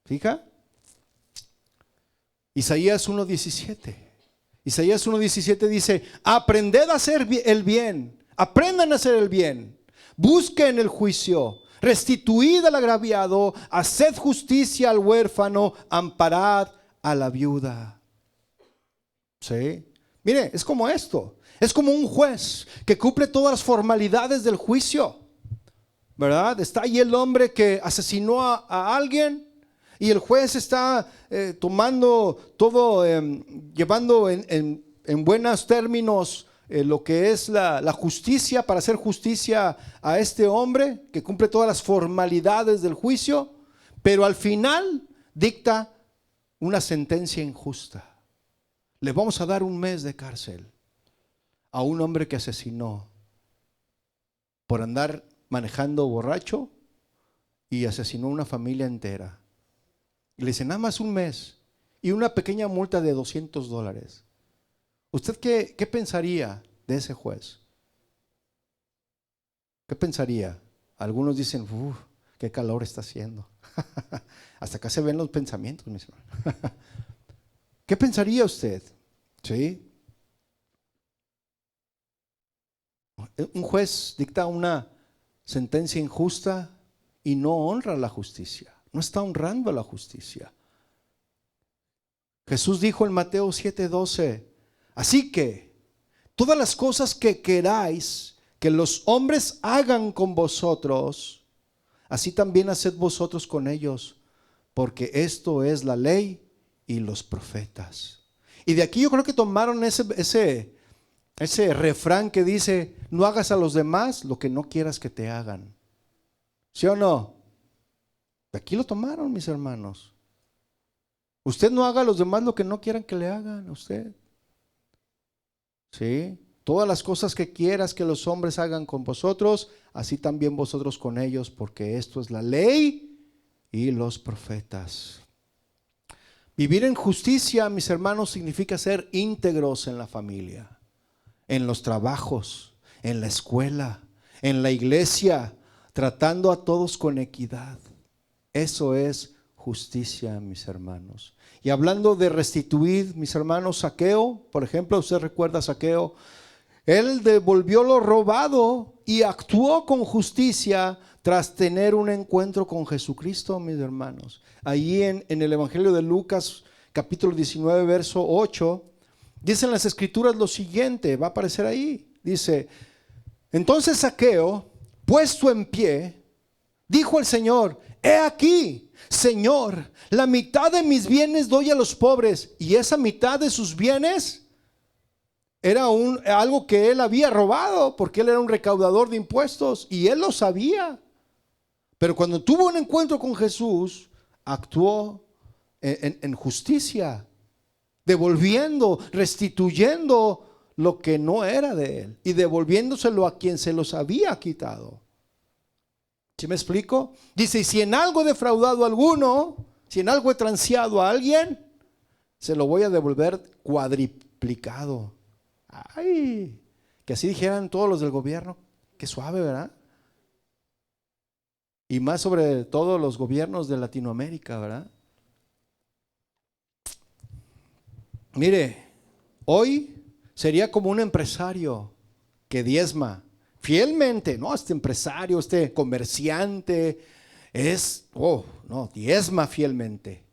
¿Fija? Isaías 1:17. Isaías 1:17 dice: aprended a hacer el bien, aprendan a hacer el bien, busquen el juicio, restituid al agraviado, haced justicia al huérfano, amparad a la viuda. ¿Sí? Mire, es como esto. Es como un juez que cumple todas las formalidades del juicio, ¿verdad? Está ahí el hombre que asesinó a alguien y el juez está tomando todo, llevando en buenos términos lo que es la justicia, para hacer justicia a este hombre que cumple todas las formalidades del juicio, pero al final dicta una sentencia injusta. Le vamos a dar 1 mes de cárcel a un hombre que asesinó por andar manejando borracho y asesinó una familia entera. Y le dicen: nada más 1 mes y una pequeña multa de $200. ¿Usted qué pensaría de ese juez? ¿Qué pensaría? Algunos dicen: qué calor está haciendo. Hasta acá se ven los pensamientos, mis hermanos. ¿Qué pensaría usted? ¿Sí? Un juez dicta una sentencia injusta y no honra la justicia. No está honrando la justicia. Jesús dijo en Mateo 7:12: así que todas las cosas que queráis que los hombres hagan con vosotros, así también haced vosotros con ellos, porque esto es la ley y los profetas. Y de aquí yo creo que tomaron ese refrán que dice: no hagas a los demás lo que no quieras que te hagan. ¿Sí o no? De aquí lo tomaron, mis hermanos. Usted no haga a los demás lo que no quieran que le hagan a usted. ¿Sí? Todas las cosas que quieras que los hombres hagan con vosotros, así también vosotros con ellos, porque esto es la ley y los profetas. Vivir en justicia, mis hermanos, significa ser íntegros en la familia, en los trabajos, en la escuela, en la iglesia, tratando a todos con equidad. Eso es justicia, mis hermanos. Y hablando de restituir, mis hermanos, Zaqueo, por ejemplo, usted recuerda a Zaqueo, él devolvió lo robado y actuó con justicia tras tener un encuentro con Jesucristo, mis hermanos. Allí en el Evangelio de Lucas, capítulo 19, verso 8, dicen las escrituras lo siguiente, va a aparecer ahí. Dice, entonces Zaqueo, puesto en pie, dijo al Señor, he aquí, Señor, la mitad de mis bienes doy a los pobres, y esa mitad de sus bienes era algo que él había robado, porque él era un recaudador de impuestos y él lo sabía. Pero cuando tuvo un encuentro con Jesús, actuó en justicia, devolviendo, restituyendo lo que no era de él y devolviéndoselo a quien se los había quitado. ¿Sí me explico? Dice, y si en algo he defraudado a alguno, si en algo he transeado a alguien, se lo voy a devolver cuadriplicado. Ay, que así dijeran todos los del gobierno. Qué suave, ¿verdad? Y más sobre todo los gobiernos de Latinoamérica, ¿verdad? Mire, hoy sería como un empresario que diezma fielmente, no, este empresario, este comerciante diezma fielmente,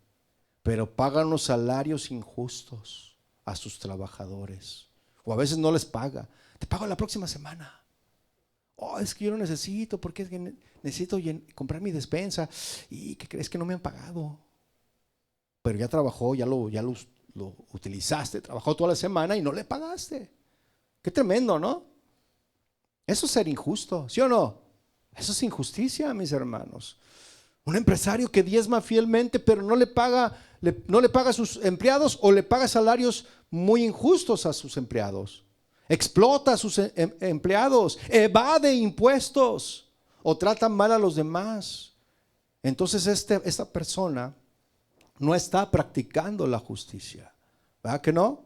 pero paga unos salarios injustos a sus trabajadores, o a veces no les paga. Te pago la próxima semana. Es que yo lo necesito porque es que necesito comprar mi despensa. ¿Y qué crees? Que no me han pagado? Pero ya trabajó, ya lo utilizaste, trabajó toda la semana y no le pagaste. Qué tremendo, ¿no? Eso es ser injusto, ¿sí o no? Eso es injusticia, mis hermanos. Un empresario que diezma fielmente, pero no le paga a sus empleados, o le paga salarios muy injustos a sus empleados. Explota a sus empleados, evade impuestos o trata mal a los demás. Entonces esta persona no está practicando la justicia, ¿verdad que no?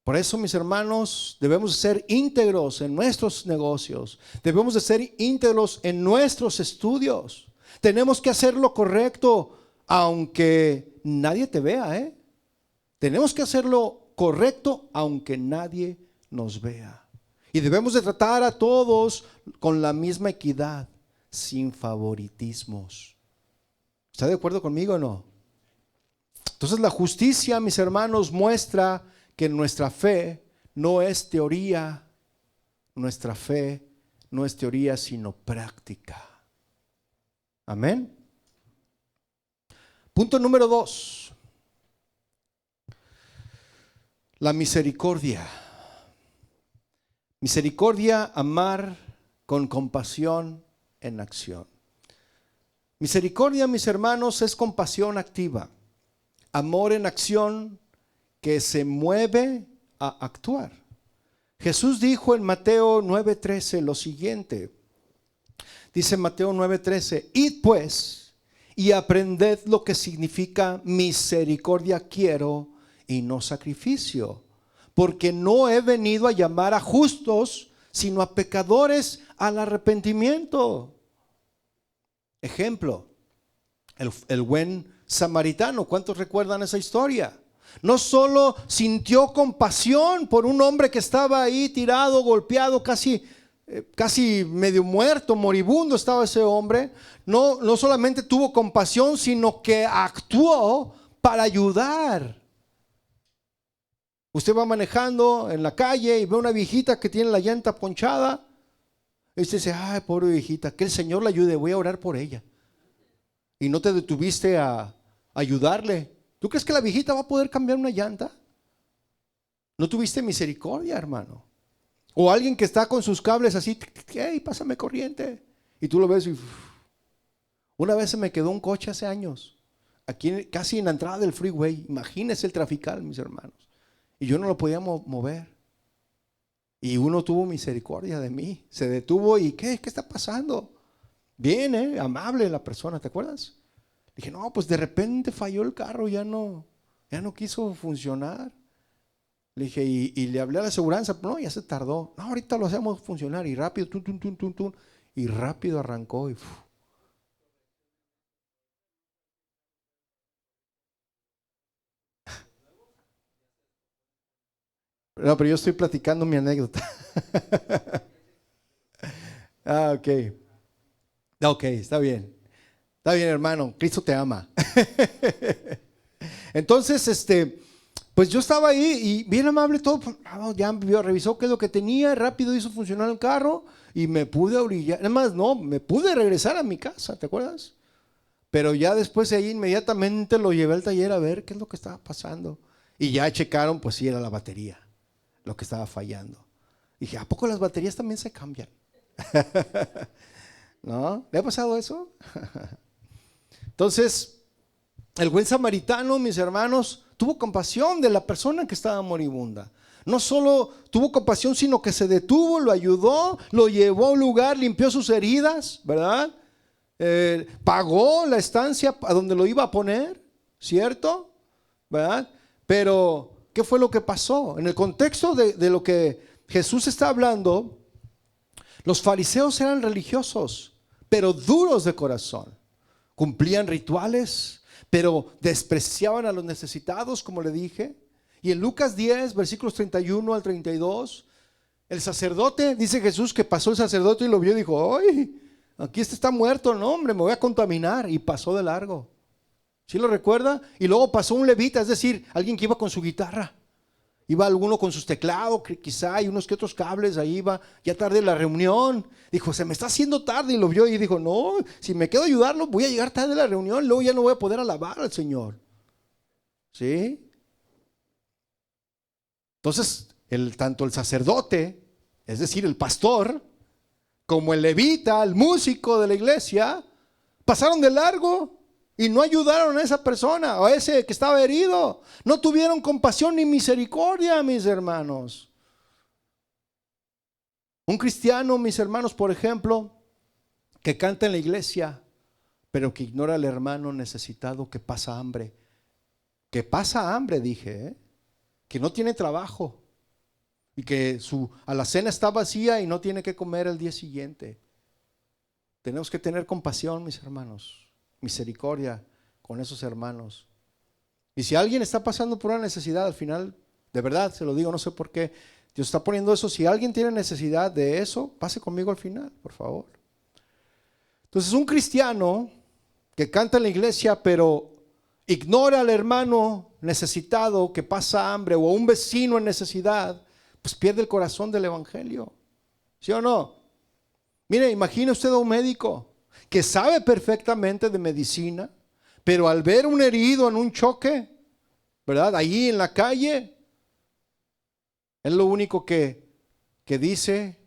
Por eso, mis hermanos, debemos ser íntegros en nuestros negocios, debemos de ser íntegros en nuestros estudios. Tenemos que hacer lo correcto aunque nadie te vea, Tenemos que hacerlo correcto aunque nadie nos vea. Y debemos de tratar a todos con la misma equidad, sin favoritismos. ¿Está de acuerdo conmigo o no? Entonces la justicia, mis hermanos, muestra que nuestra fe no es teoría. Nuestra fe no es teoría, sino práctica. Amén. Punto número 2. La misericordia. Misericordia, amar con compasión en acción. Misericordia, mis hermanos, es compasión activa. Amor en acción que se mueve a actuar. Jesús dijo en Mateo 9:13 lo siguiente. Dice Mateo 9:13, id pues y aprended lo que significa misericordia quiero y no sacrificio, porque no he venido a llamar a justos, sino a pecadores al arrepentimiento. Ejemplo, el buen samaritano. ¿Cuántos recuerdan esa historia? No solo sintió compasión por un hombre que estaba ahí tirado, golpeado, casi medio muerto, moribundo estaba ese hombre. No solamente tuvo compasión, sino que actuó para ayudar. Usted va manejando en la calle y ve una viejita que tiene la llanta ponchada. Y usted dice, ay, pobre viejita, que el Señor la ayude, voy a orar por ella. Y no te detuviste a ayudarle. ¿Tú crees que la viejita va a poder cambiar una llanta? No tuviste misericordia, hermano. O alguien que está con sus cables así, hey, pásame corriente. Y tú lo ves y una vez se me quedó un coche hace años, aquí casi en la entrada del freeway. Imagínense el trafical, mis hermanos. Y yo no lo podía mover. Y uno tuvo misericordia de mí. Se detuvo y ¿qué está pasando? Bien, amable la persona, ¿te acuerdas? Dije, no, pues de repente falló el carro, ya no quiso funcionar. Le dije, y le hablé a la aseguranza, no, ya se tardó. No, ahorita lo hacemos funcionar y rápido, y rápido arrancó y no, pero yo estoy platicando mi anécdota. Ok. Ok, está bien. Está bien, hermano. Cristo te ama. Entonces, pues yo estaba ahí y bien amable todo. Ya revisó qué es lo que tenía, rápido hizo funcionar el carro y me pude orillar. Además, no, me pude regresar a mi casa, ¿te acuerdas? Pero ya después de ahí inmediatamente lo llevé al taller a ver qué es lo que estaba pasando. Y ya checaron, pues sí, era la batería lo que estaba fallando. Y dije, ¿a poco las baterías también se cambian? ¿No? ¿Le ha pasado eso? Entonces, el buen samaritano, mis hermanos, tuvo compasión de la persona que estaba moribunda. No solo tuvo compasión, sino que se detuvo, lo ayudó, lo llevó a un lugar, limpió sus heridas, ¿verdad? Pagó la estancia a donde lo iba a poner, ¿cierto? ¿Verdad? Pero, ¿qué fue lo que pasó? En el contexto de lo que Jesús está hablando, los fariseos eran religiosos, pero duros de corazón. Cumplían rituales, pero despreciaban a los necesitados, como le dije. Y en Lucas 10, versículos 31 al 32, el sacerdote, dice Jesús que pasó el sacerdote y lo vio y dijo, ¡ay! Aquí está muerto, no hombre, me voy a contaminar. Y pasó de largo. ¿Sí lo recuerda? Y luego pasó un levita, es decir, alguien que iba con su guitarra. Iba alguno con sus teclados, quizá, y unos que otros cables, ahí iba, ya tarde la reunión. Dijo, se me está haciendo tarde, y lo vio y dijo, no, si me quedo a ayudarlo, voy a llegar tarde a la reunión, luego ya no voy a poder alabar al Señor. ¿Sí? Entonces, tanto el sacerdote, es decir, el pastor, como el levita, el músico de la iglesia, pasaron de largo y no ayudaron a esa persona, o a ese que estaba herido. No tuvieron compasión ni misericordia, mis hermanos. Un cristiano, mis hermanos, por ejemplo, que canta en la iglesia, pero que ignora al hermano necesitado que pasa hambre. Que pasa hambre, dije, que no tiene trabajo y que su alacena está vacía y no tiene que comer el día siguiente. Tenemos que tener compasión, mis hermanos, misericordia con esos hermanos. Y si alguien está pasando por una necesidad, al final, de verdad, se lo digo, no sé por qué Dios está poniendo eso. Si alguien tiene necesidad de eso, pase conmigo al final, por favor. Entonces, un cristiano que canta en la iglesia, pero ignora al hermano necesitado que pasa hambre, o a un vecino en necesidad, pues pierde el corazón del evangelio. ¿Sí o no? Mire, imagine usted a un médico que sabe perfectamente de medicina, pero al ver un herido en un choque, ¿verdad? Ahí en la calle, es lo único que dice,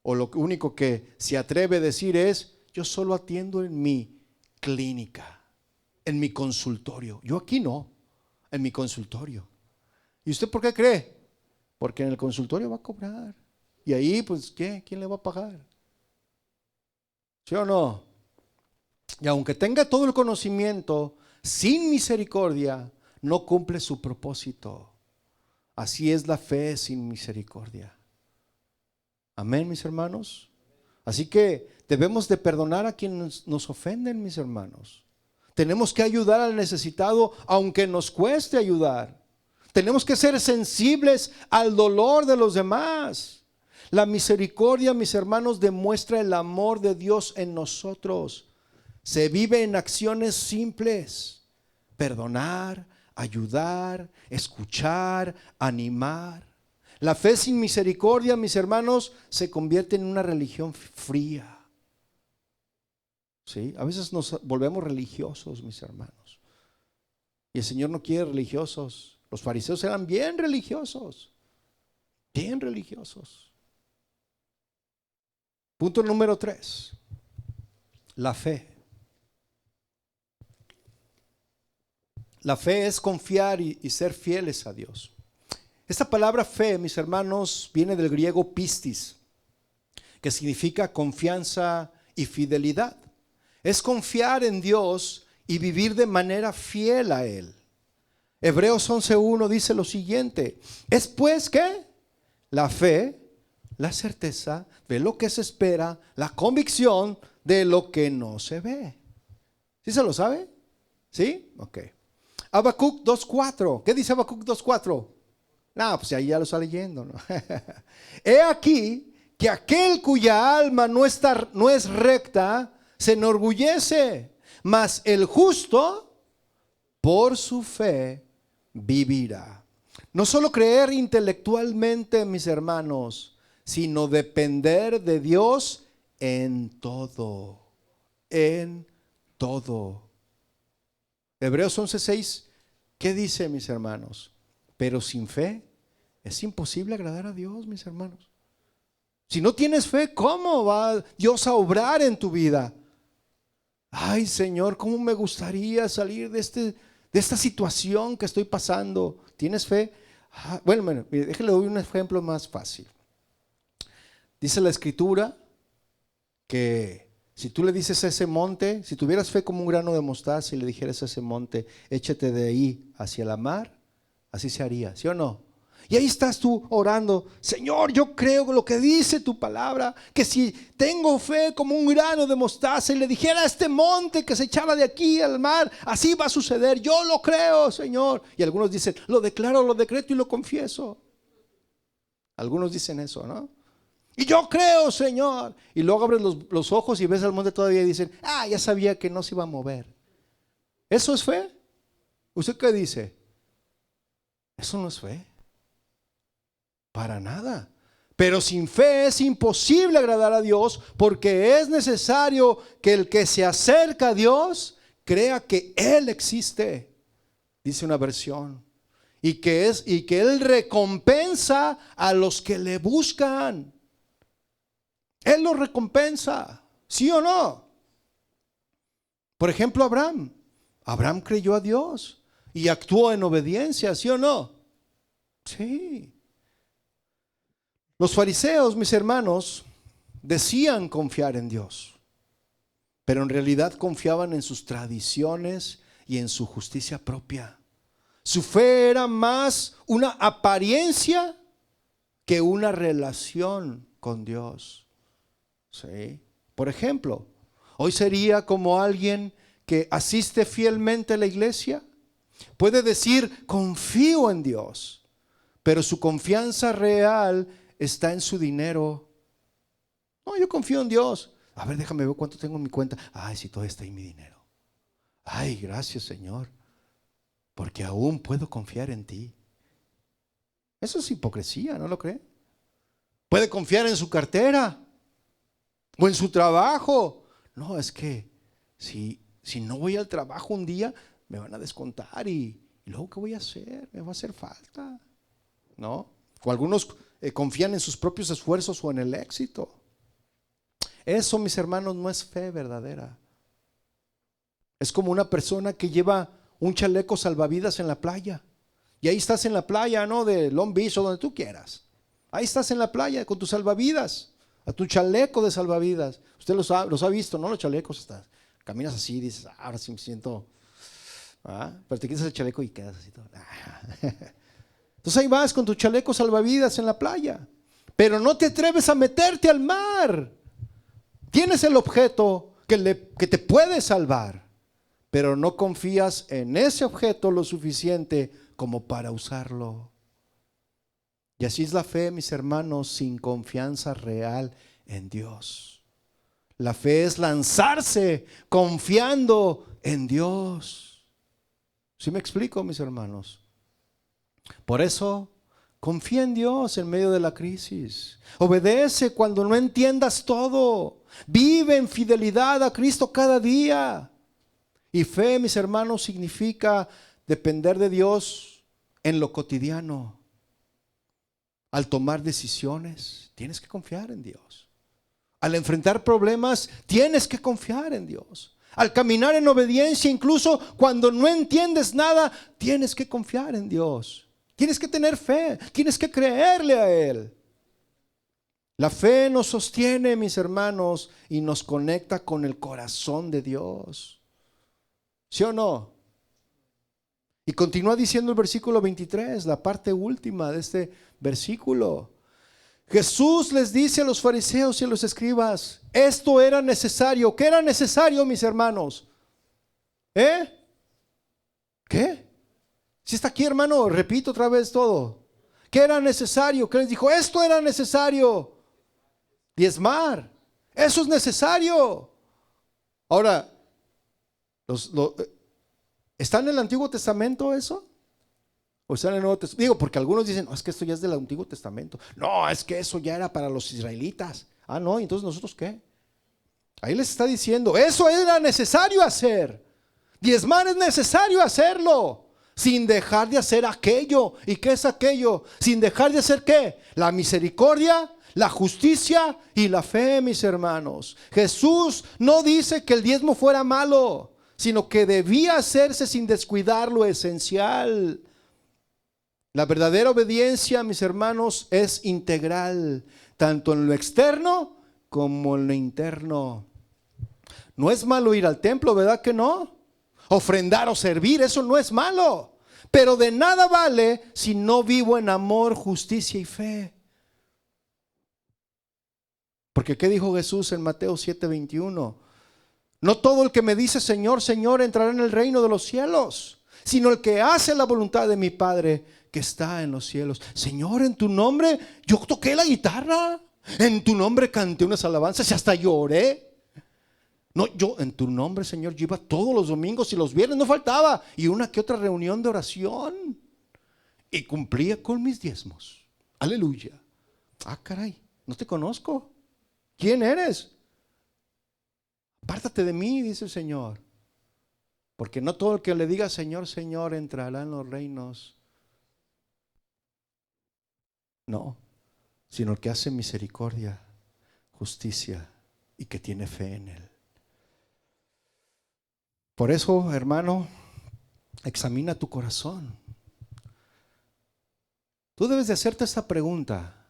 o lo único que se atreve a decir es, yo solo atiendo en mi clínica, en mi consultorio. Yo aquí no, en mi consultorio. ¿Y usted por qué cree? Porque en el consultorio va a cobrar. Y ahí, pues, ¿qué? ¿Quién le va a pagar? ¿Sí o no? Y aunque tenga todo el conocimiento, sin misericordia, no cumple su propósito. Así es la fe sin misericordia. Amén, mis hermanos. Así que debemos de perdonar a quienes nos ofenden, mis hermanos. Tenemos que ayudar al necesitado, aunque nos cueste ayudar. Tenemos que ser sensibles al dolor de los demás. La misericordia, mis hermanos, demuestra el amor de Dios en nosotros. Se vive en acciones simples: perdonar, ayudar, escuchar, animar. La fe sin misericordia, mis hermanos, se convierte en una religión fría. ¿Sí? A veces nos volvemos religiosos, mis hermanos. Y el Señor no quiere religiosos. Los fariseos eran bien religiosos. Bien religiosos. Punto número 3. La fe. La fe es confiar y ser fieles a Dios. Esta palabra fe, mis hermanos, viene del griego pistis, que significa confianza y fidelidad. Es confiar en Dios y vivir de manera fiel a Él. Hebreos 11:1 dice lo siguiente: es pues que la fe, la certeza de lo que se espera, la convicción de lo que no se ve. ¿Sí se lo sabe? ¿Sí? Ok. Habacuc 2:4. ¿Qué dice Habacuc 2:4? No, pues ahí ya lo está leyendo, ¿no? He aquí que aquel cuya alma no es recta se enorgullece, mas el justo por su fe vivirá. No solo creer intelectualmente, mis hermanos, sino depender de Dios en todo. En todo. Hebreos 11:6, ¿qué dice, mis hermanos? Pero sin fe es imposible agradar a Dios, mis hermanos. Si no tienes fe, ¿cómo va Dios a obrar en tu vida? Ay, Señor, ¿cómo me gustaría salir de esta situación que estoy pasando? ¿Tienes fe? Bueno, déjale doy un ejemplo más fácil. Dice la Escritura que si tú le dices a ese monte, si tuvieras fe como un grano de mostaza y le dijeras a ese monte, échate de ahí hacia la mar, así se haría, ¿sí o no? Y ahí estás tú orando, Señor, yo creo lo que dice tu palabra, que si tengo fe como un grano de mostaza y le dijera a este monte que se echara de aquí al mar, así va a suceder, yo lo creo, Señor. Y algunos dicen, lo declaro, lo decreto y lo confieso. Algunos dicen eso, ¿no? Y yo creo, Señor. Y luego abres los ojos y ves al monte todavía y dicen, ya sabía que no se iba a mover. ¿Eso es fe? ¿Usted qué dice? Eso no es fe. Para nada. Pero sin fe es imposible agradar a Dios, porque es necesario que el que se acerca a Dios crea que Él existe, dice una versión, y que Él recompensa a los que le buscan. Él los recompensa, ¿sí o no? Por ejemplo, Abraham creyó a Dios y actuó en obediencia, ¿sí o no? Sí. Los fariseos, mis hermanos, decían confiar en Dios, pero en realidad confiaban en sus tradiciones y en su justicia propia. Su fe era más una apariencia que una relación con Dios. Sí. Por ejemplo, hoy sería como alguien que asiste fielmente a la iglesia. Puede decir, confío en Dios, pero su confianza real está en su dinero. No, yo confío en Dios. A ver, déjame ver cuánto tengo en mi cuenta. Ay, si todavía está ahí mi dinero. Ay, gracias, Señor, porque aún puedo confiar en ti. Eso es hipocresía, ¿no lo cree? Puede confiar en su cartera o en su trabajo. No, es que si no voy al trabajo un día, me van a descontar y luego ¿qué voy a hacer? Me va a hacer falta, ¿no? O algunos confían en sus propios esfuerzos o en el éxito. Eso, mis hermanos, no es fe verdadera. Es como una persona que lleva un chaleco salvavidas en la playa. Y ahí estás en la playa, ¿no? De Long Beach o donde tú quieras. Ahí estás en la playa con tus salvavidas, a tu chaleco de salvavidas. Usted los ha visto, ¿no? Los chalecos, caminas así y dices, ahora sí me siento. Pero te quitas el chaleco y quedas así todo. Entonces ahí vas con tu chaleco salvavidas en la playa, pero no te atreves a meterte al mar. Tienes el objeto que te puede salvar, pero no confías en ese objeto lo suficiente como para usarlo. Y así es la fe, mis hermanos, sin confianza real en Dios. La fe es lanzarse confiando en Dios. ¿Sí me explico, mis hermanos? Por eso, confía en Dios en medio de la crisis. Obedece cuando no entiendas todo. Vive en fidelidad a Cristo cada día. Y fe, mis hermanos, significa depender de Dios en lo cotidiano. Al tomar decisiones, tienes que confiar en Dios. Al enfrentar problemas, tienes que confiar en Dios. Al caminar en obediencia, incluso cuando no entiendes nada, tienes que confiar en Dios. Tienes que tener fe, tienes que creerle a Él. La fe nos sostiene, mis hermanos, y nos conecta con el corazón de Dios. ¿Sí o no? Y continúa diciendo el versículo 23, la parte última de este versículo. Jesús les dice a los fariseos y a los escribas, esto era necesario. ¿Qué era necesario, mis hermanos? ¿Qué? Si está aquí, hermano, repito otra vez todo. ¿Qué era necesario? ¿Qué les dijo? Esto era necesario. Diezmar. Eso es necesario. Ahora, ¿está en el Antiguo Testamento eso? ¿O está en el Nuevo Testamento? Digo, porque algunos dicen, no, es que esto ya es del Antiguo Testamento. No, es que eso ya era para los israelitas. Ah, no, entonces ¿nosotros qué? Ahí les está diciendo, eso era necesario hacer. Diezmar es necesario hacerlo, sin dejar de hacer aquello. ¿Y qué es aquello? Sin dejar de hacer ¿qué? La misericordia, la justicia y la fe, mis hermanos. Jesús no dice que el diezmo fuera malo, sino que debía hacerse sin descuidar lo esencial. La verdadera obediencia, mis hermanos, es integral, tanto en lo externo como en lo interno. No es malo ir al templo, ¿verdad que no? Ofrendar o servir, eso no es malo. Pero de nada vale si no vivo en amor, justicia y fe. Porque ¿qué dijo Jesús en Mateo 7:21? No todo el que me dice Señor, Señor entrará en el reino de los cielos, sino el que hace la voluntad de mi Padre que está en los cielos. Señor, en tu nombre yo toqué la guitarra, en tu nombre canté unas alabanzas y hasta lloré. No, yo en tu nombre, Señor, yo iba todos los domingos y los viernes, no faltaba, y una que otra reunión de oración, y cumplía con mis diezmos. Aleluya. Ah, caray, no te conozco. ¿Quién eres? Apártate de mí, dice el Señor, porque no todo el que le diga Señor, Señor entrará en los reinos. No, sino el que hace misericordia, justicia y que tiene fe en Él. Por eso, hermano, examina tu corazón. Tú debes de hacerte esta pregunta.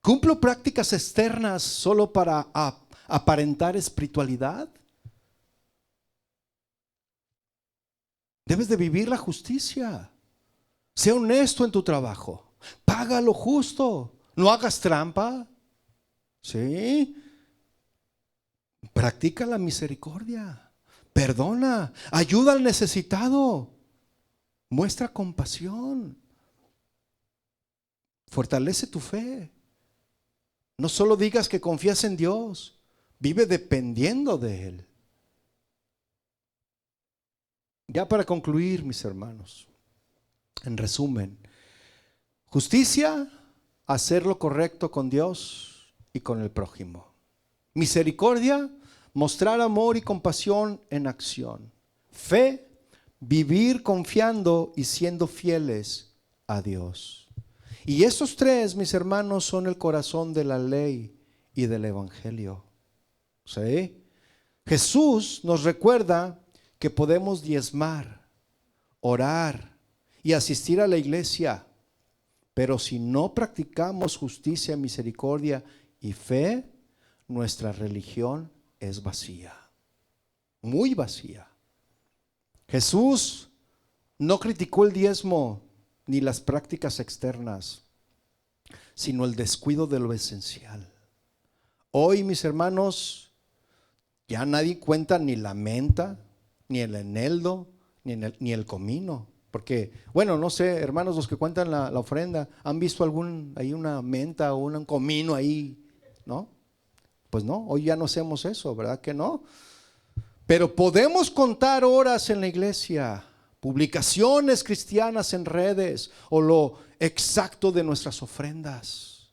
¿Cumplo prácticas externas solo para aparentar espiritualidad? Debes de vivir la justicia. Sé honesto en tu trabajo. Paga lo justo. No hagas trampa. ¿Sí? Practica la misericordia. Perdona, ayuda al necesitado, muestra compasión, fortalece tu fe. No solo digas que confías en Dios, vive dependiendo de Él. Ya para concluir, mis hermanos, en resumen, justicia, hacer lo correcto con Dios y con el prójimo. Misericordia, mostrar amor y compasión en acción. Fe, vivir confiando y siendo fieles a Dios. Y estos tres, mis hermanos, son el corazón de la ley y del evangelio. ¿Sí? Jesús nos recuerda que podemos diezmar, orar y asistir a la iglesia, pero si no practicamos justicia, misericordia y fe, nuestra religión es vacía, muy vacía. Jesús no criticó el diezmo ni las prácticas externas, sino el descuido de lo esencial. Hoy, mis hermanos, ya nadie cuenta ni la menta, ni el eneldo, ni el comino. Porque, bueno, no sé, hermanos, los que cuentan la ofrenda, ¿han visto ahí una menta o un comino ahí? ¿No? Pues no, hoy ya no hacemos eso, ¿verdad que no? Pero podemos contar horas en la iglesia, publicaciones cristianas en redes o lo exacto de nuestras ofrendas.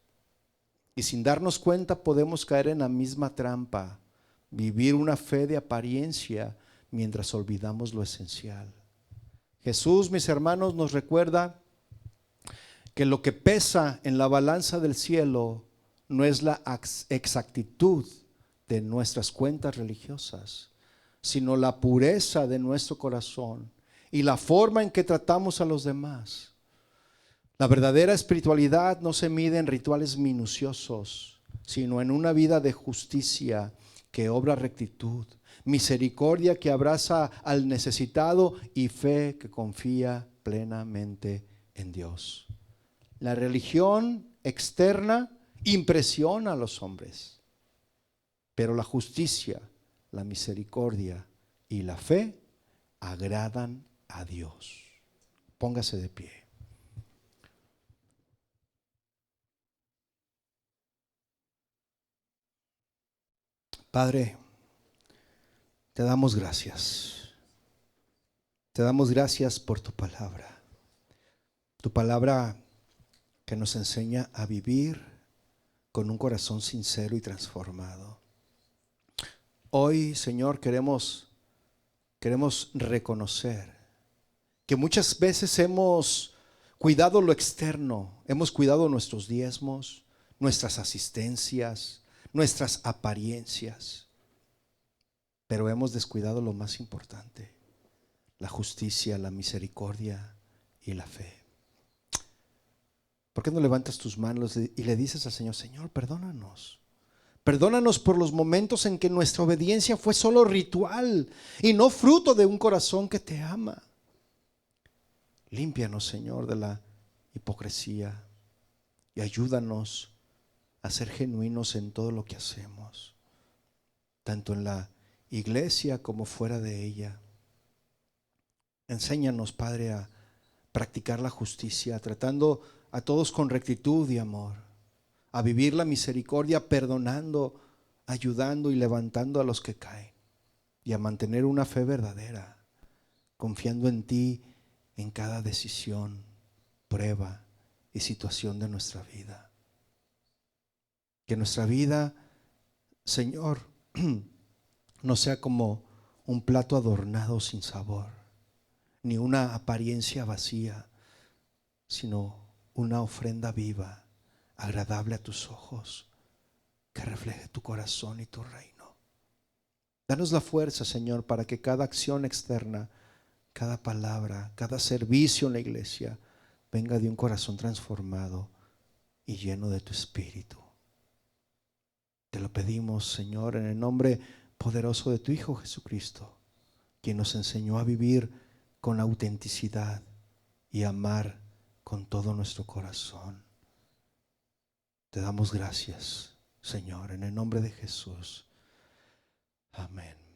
Y sin darnos cuenta podemos caer en la misma trampa, vivir una fe de apariencia mientras olvidamos lo esencial. Jesús, mis hermanos, nos recuerda que lo que pesa en la balanza del cielo no es la exactitud de nuestras cuentas religiosas, sino la pureza de nuestro corazón y la forma en que tratamos a los demás. La verdadera espiritualidad no se mide en rituales minuciosos, sino en una vida de justicia que obra rectitud, misericordia que abraza al necesitado y fe que confía plenamente en Dios. La religión externa impresiona a los hombres, pero la justicia, la misericordia y la fe agradan a Dios. Póngase de pie. Padre, te damos gracias. Te damos gracias por tu palabra. Tu palabra que nos enseña a vivir con un corazón sincero y transformado. Hoy, Señor, queremos reconocer que muchas veces hemos cuidado lo externo, hemos cuidado nuestros diezmos, nuestras asistencias, nuestras apariencias, pero hemos descuidado lo más importante: la justicia, la misericordia y la fe. ¿Por qué no levantas tus manos y le dices al Señor: Señor, perdónanos? Perdónanos por los momentos en que nuestra obediencia fue solo ritual y no fruto de un corazón que te ama. Límpianos, Señor, de la hipocresía y ayúdanos a ser genuinos en todo lo que hacemos, tanto en la iglesia como fuera de ella. Enséñanos, Padre, a practicar la justicia, tratando a todos con rectitud y amor, a vivir la misericordia, perdonando, ayudando y levantando a los que caen, y a mantener una fe verdadera, confiando en ti en cada decisión, prueba y situación de nuestra vida. Que nuestra vida, Señor, no sea como un plato adornado sin sabor, ni una apariencia vacía, sino una ofrenda viva, agradable a tus ojos, que refleje tu corazón y tu reino. Danos la fuerza, Señor, para que cada acción externa, cada palabra, cada servicio en la iglesia venga de un corazón transformado y lleno de tu espíritu. Te lo pedimos, Señor, en el nombre poderoso de tu Hijo Jesucristo, quien nos enseñó a vivir con autenticidad y amar con todo nuestro corazón. Te damos gracias, Señor, en el nombre de Jesús. Amén.